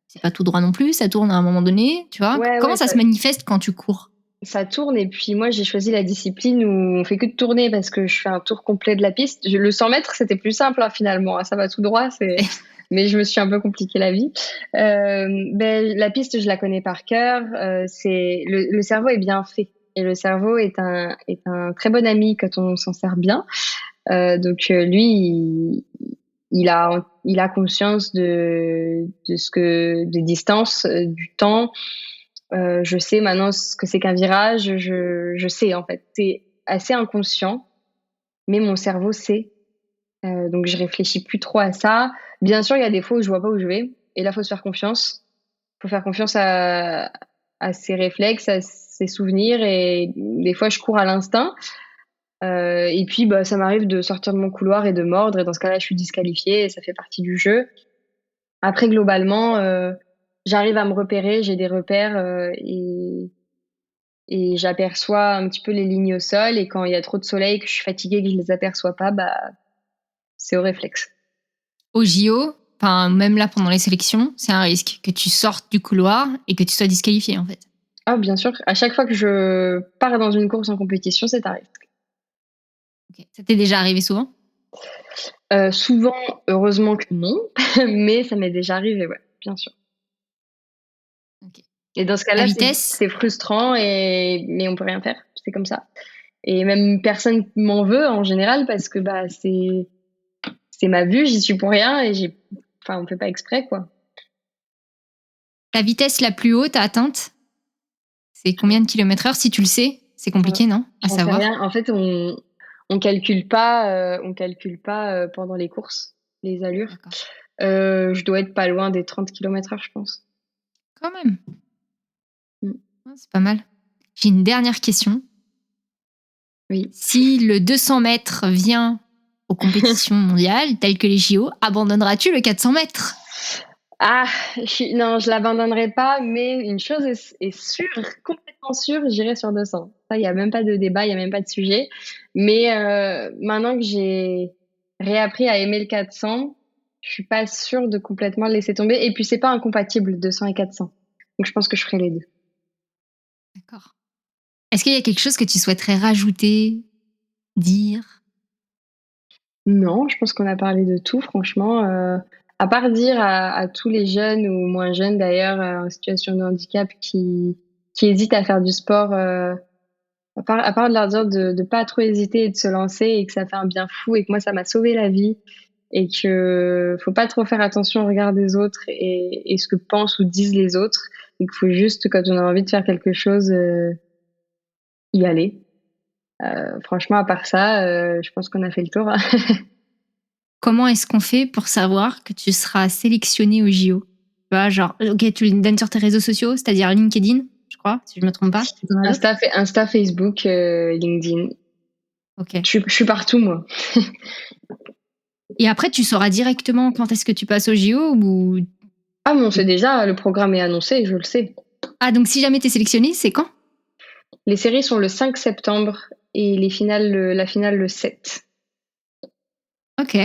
C'est pas tout droit non plus, ça tourne à un moment donné, tu vois. Ouais, Comment ouais, ça se manifeste quand tu cours? ça tourne et puis moi j'ai choisi la discipline où on fait que de tourner parce que je fais un tour complet de la piste. Le 100 mètres c'était plus simple hein, finalement, ça va tout droit, mais je me suis un peu compliqué la vie. La piste je la connais par cœur, c'est le cerveau est bien fait et le cerveau est un très bon ami quand on s'en sert bien. Donc lui il a conscience de des distances, du temps. Je sais maintenant ce que c'est qu'un virage, je sais en fait. C'est assez inconscient, mais mon cerveau sait. Donc je réfléchis plus trop à ça. Bien sûr, il y a des fois où je vois pas où je vais, et là, faut se faire confiance. Faut faire confiance à ses réflexes, à ses souvenirs, et des fois, je cours à l'instinct. Et puis, bah, ça m'arrive de sortir de mon couloir et de mordre, et dans ce cas-là, je suis disqualifiée, et ça fait partie du jeu. Après, globalement, j'arrive à me repérer, j'ai des repères, et j'aperçois un petit peu les lignes au sol, et quand il y a trop de soleil, que je suis fatiguée, que je les aperçois pas, bah, c'est au réflexe. Au JO, enfin, même là pendant les sélections, c'est un risque que tu sortes du couloir et que tu sois disqualifié en fait. Ah, bien sûr, à chaque fois que je pars dans une course en compétition, c'est un risque. Okay. Ça t'est déjà arrivé souvent? Souvent, heureusement que non, mais ça m'est déjà arrivé, ouais, bien sûr. Okay. Et dans ce cas-là, c'est frustrant, mais on peut rien faire, c'est comme ça. Et même personne m'en veut en général parce que bah, c'est ma vue, j'y suis pour rien et on fait pas exprès, quoi. La vitesse la plus haute atteinte, c'est combien de kilomètres/heure? Si tu le sais, c'est compliqué, non? À savoir. Sais rien. En fait, on calcule pas pendant les courses, les allures. Je dois être pas loin des 30 km/h, je pense. Quand même. C'est pas mal. J'ai une dernière question. Oui. Si le 200 mètres vient aux compétitions mondiales, telles que les JO, abandonneras-tu le 400 mètres? Ah, non, je l'abandonnerai pas, mais une chose est sûre, complètement sûre, j'irai sur 200. Ça, il n'y a même pas de débat, il n'y a même pas de sujet. Mais maintenant que j'ai réappris à aimer le 400, je suis pas sûre de complètement le laisser tomber. Et puis, c'est pas incompatible, 200 et 400. Donc, je pense que je ferai les deux. D'accord. Est-ce qu'il y a quelque chose que tu souhaiterais rajouter, dire? Non, je pense qu'on a parlé de tout, franchement. À part dire à tous les jeunes ou moins jeunes d'ailleurs en situation de handicap qui hésitent à faire du sport, à part de leur dire de pas trop hésiter et de se lancer et que ça fait un bien fou et que moi ça m'a sauvé la vie et que faut pas trop faire attention au regard des autres et ce que pensent ou disent les autres et qu'il faut juste, quand on a envie de faire quelque chose, y aller. Franchement, à part ça, je pense qu'on a fait le tour. Comment est-ce qu'on fait pour savoir que tu seras sélectionné au JO? Tu vois, genre, ok, tu le donnes sur tes réseaux sociaux, c'est-à-dire LinkedIn, je crois, si je me trompe pas. Insta, Facebook, LinkedIn. Ok. Je suis partout, moi. Et après, tu sauras directement quand est-ce que tu passes au JO ou... Ah, mais on sait déjà, le programme est annoncé, je le sais. Ah, donc si jamais t'es sélectionné, c'est quand? Les séries sont le 5 septembre et la finale le 7. Ok.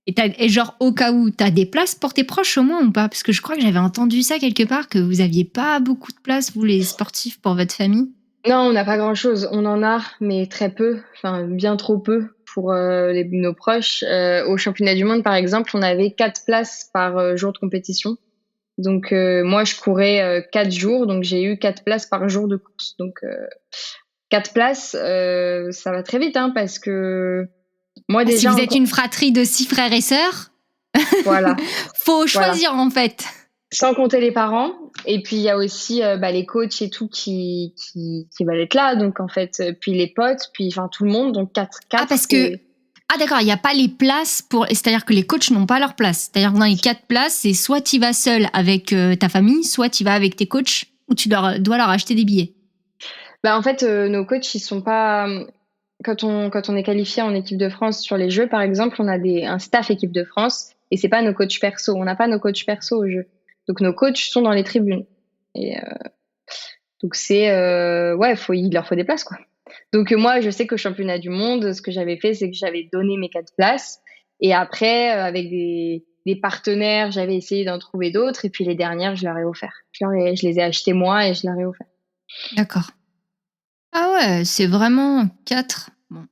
Et genre, au cas où, t'as des places pour tes proches au moins ou pas? Parce que je crois que j'avais entendu ça quelque part, que vous aviez pas beaucoup de place, vous les sportifs, pour votre famille. Non, on n'a pas grand-chose. On en a, mais très peu, enfin bien trop peu pour nos proches. Au championnat du monde, par exemple, on avait 4 places par jour de compétition. Donc moi, je courais 4 jours, donc j'ai eu 4 places par jour de course. Donc 4 places, ça va très vite, hein, parce que moi Si déjà, vous êtes une fratrie de 6 frères et sœurs, voilà, faut voilà. choisir en fait. Sans compter les parents. Et puis, il y a aussi les coachs et tout qui veulent être là. Donc, en fait, puis les potes, puis enfin tout le monde. Donc, 4 Ah, parce que... Ah d'accord, il n'y a pas les places pour... C'est-à-dire que les coachs n'ont pas leur place. C'est-à-dire que dans les 4 places, c'est soit tu vas seul avec ta famille, soit tu vas avec tes coachs, ou tu dois leur acheter des billets. Bah, en fait, nos coachs, ils sont pas... Quand on est qualifié en équipe de France sur les Jeux, par exemple, on a un staff équipe de France et c'est pas nos coachs perso. On n'a pas nos coachs perso aux Jeux. Donc, nos coachs sont dans les tribunes. Et donc, il leur faut des places, quoi. Donc moi, je sais qu'au championnat du monde, ce que j'avais fait, c'est que j'avais donné mes 4 places. Et après, avec des partenaires, j'avais essayé d'en trouver d'autres. Et puis les dernières, je leur ai offert. Je les ai achetées moi et je leur ai offert. D'accord. Ah ouais, c'est vraiment 4. Bon.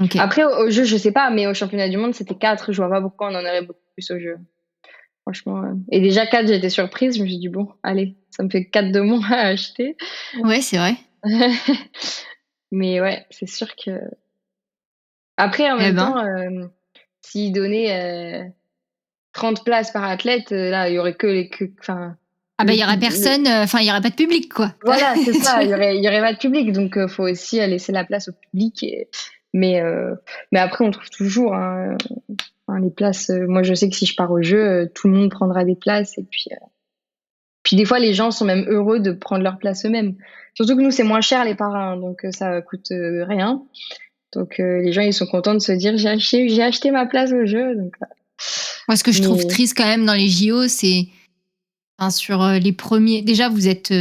Ok. Après, au jeu, je sais pas, mais au championnat du monde, c'était 4. Je vois pas pourquoi on en aurait beaucoup plus au jeu. Franchement. Et déjà 4, j'étais surprise. Je me suis dit, bon, allez, ça me fait 4 de moins à acheter. Ouais, c'est vrai. Mais ouais, c'est sûr que... Après, en même temps, s'ils donnaient 30 places par athlète, là, il y aurait que les... Ah bah, il y aurait personne... Enfin, il y aurait pas de public, quoi. Voilà, c'est ça, il y aurait pas de public. Donc, faut aussi laisser la place au public. Mais après, on trouve toujours les places. Moi, je sais que si je pars au jeu, tout le monde prendra des places. Et puis des fois, les gens sont même heureux de prendre leur place eux-mêmes. Surtout que nous, c'est moins cher les parrains, donc ça coûte rien. Donc les gens, ils sont contents de se dire j'ai acheté ma place au jeu. Donc, Moi, ce que je trouve triste quand même dans les JO, c'est sur les premiers... Déjà, vous êtes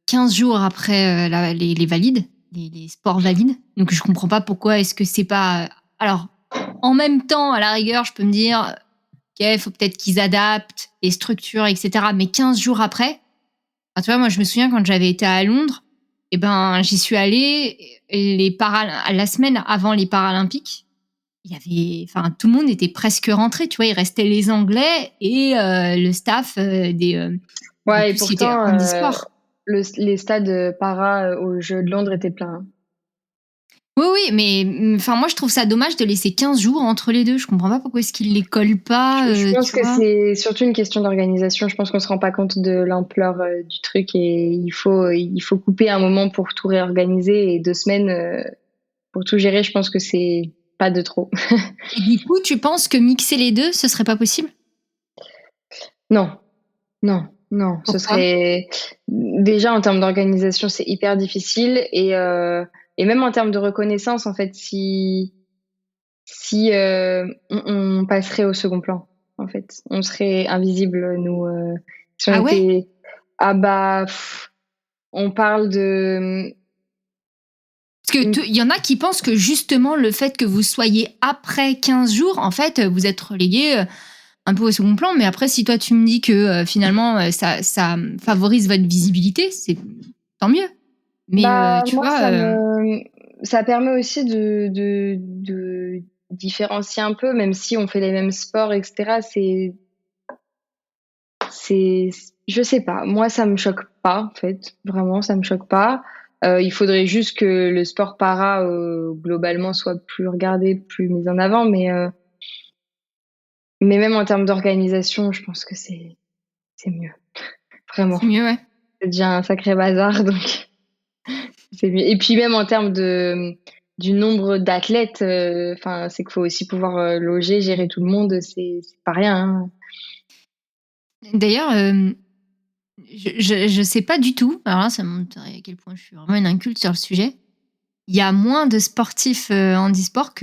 15 jours après les valides, les sports valides. Donc, je comprends pas pourquoi est-ce que c'est pas... Alors, en même temps, à la rigueur, je peux me dire, ok, faut peut-être qu'ils adaptent les structures, etc. Mais 15 jours après, tu vois, moi, je me souviens quand j'avais été à Londres, j'y suis allée la semaine avant les Paralympiques. Tout le monde était presque rentré, tu vois, il restait les Anglais et le staff des ouais, et tout ce qui était pourtant, handisport. les stades para aux Jeux de Londres étaient pleins. Oui, mais moi je trouve ça dommage de laisser 15 jours entre les deux. Je comprends pas pourquoi est-ce qu'ils les collent pas. Je pense que c'est surtout une question d'organisation. Je pense qu'on se rend pas compte de l'ampleur du truc et il faut couper un moment pour tout réorganiser et 2 semaines pour tout gérer. Je pense que c'est pas de trop. Et du coup, tu penses que mixer les deux, ce serait pas possible? Non. Pourquoi? Ce serait déjà en termes d'organisation, c'est hyper difficile et même en termes de reconnaissance, en fait, si on passerait au second plan, en fait, on serait invisible, nous. Si on Ah ouais? était, ah bah, on parle de. Parce que il y en a qui pensent que justement le fait que vous soyez après 15 jours, en fait, vous êtes relégué un peu au second plan. Mais après, si toi tu me dis que finalement ça favorise votre visibilité, c'est tant mieux. Mais tu Moi, vois, ça permet aussi de différencier un peu, même si on fait les mêmes sports, etc. Je sais pas. Moi, ça me choque pas, en fait. Vraiment, ça me choque pas. Il faudrait juste que le sport para, globalement, soit plus regardé, plus mis en avant. Mais même en termes d'organisation, je pense que c'est mieux. Vraiment. c'est mieux, ouais. C'est déjà un sacré bazar, donc c'est mieux. Et puis même en termes du nombre d'athlètes, c'est qu'il faut aussi pouvoir loger, gérer tout le monde. C'est pas rien, hein. D'ailleurs, je sais pas du tout. Alors là, ça montre à quel point je suis vraiment une inculte sur le sujet. il y a moins de sportifs handisport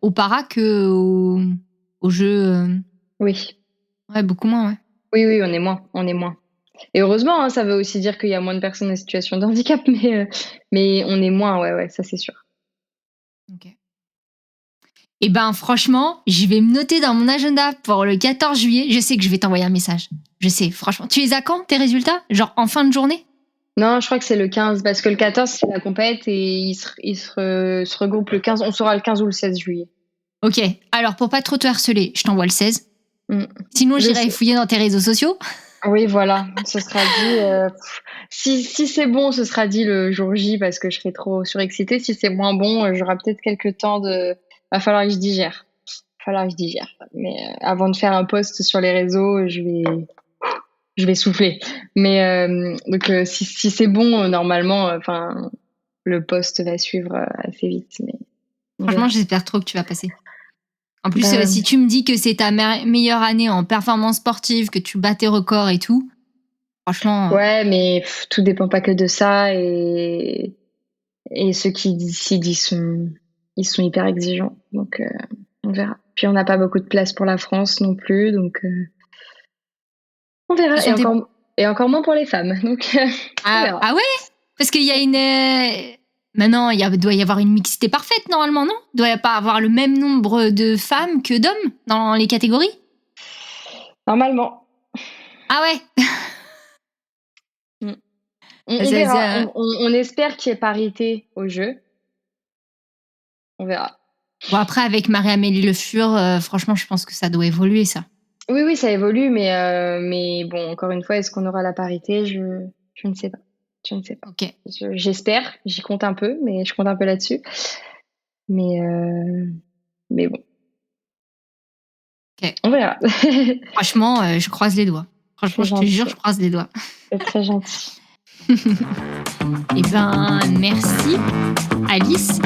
au para que aux jeux. Oui. Ouais, beaucoup moins, ouais. Oui, on est moins. Et heureusement, hein, ça veut aussi dire qu'il y a moins de personnes en situation de handicap, mais on est moins, ouais, ça c'est sûr. Ok. Et ben franchement, je vais me noter dans mon agenda pour le 14 juillet. Je sais que je vais t'envoyer un message. Je sais, franchement. Tu les as quand, tes résultats? Genre en fin de journée? Non, je crois que c'est le 15, parce que le 14, c'est la compète et il se regroupe le 15. On saura le 15 ou le 16 juillet. Ok, alors pour pas trop te harceler, je t'envoie le 16. Sinon, Je j'irai sais. fouiller dans tes réseaux sociaux. Oui, voilà, ce sera dit. Si c'est bon, ce sera dit le jour J parce que je serai trop surexcitée. Si c'est moins bon, j'aurai peut-être quelques temps de. Va falloir que je digère. Mais avant de faire un post sur les réseaux, je vais souffler. Mais donc si c'est bon, normalement, enfin, le post va suivre assez vite. Mais Franchement, j'espère trop que tu vas passer. En plus, Ben, si tu me dis que c'est ta meilleure année en performance sportive, que tu bats tes records et tout, franchement. Ouais, mais tout dépend pas que de ça et ceux qui décident, ils sont hyper exigeants. Donc on verra. Puis on n'a pas beaucoup de place pour la France non plus, donc on verra. Et encore moins pour les femmes. Donc on verra. Ah ouais? Parce qu'il y a une. Maintenant, doit y avoir une mixité parfaite normalement, non? Doit y pas avoir le même nombre de femmes que d'hommes dans les catégories? Normalement. Ah ouais? On verra. On espère qu'il y ait parité au jeu. On verra. Bon, après, avec Marie-Amélie Le Fur, franchement, je pense que ça doit évoluer, ça. Oui, ça évolue, mais bon, encore une fois, est-ce qu'on aura la parité? Je ne sais pas. Ok. J'espère, j'y compte un peu, mais je compte un peu là-dessus. Mais bon. Ok. On verra. Franchement, je croise les doigts. Franchement, je te jure, je croise les doigts. C'est très gentil. Eh ben, merci, Alice.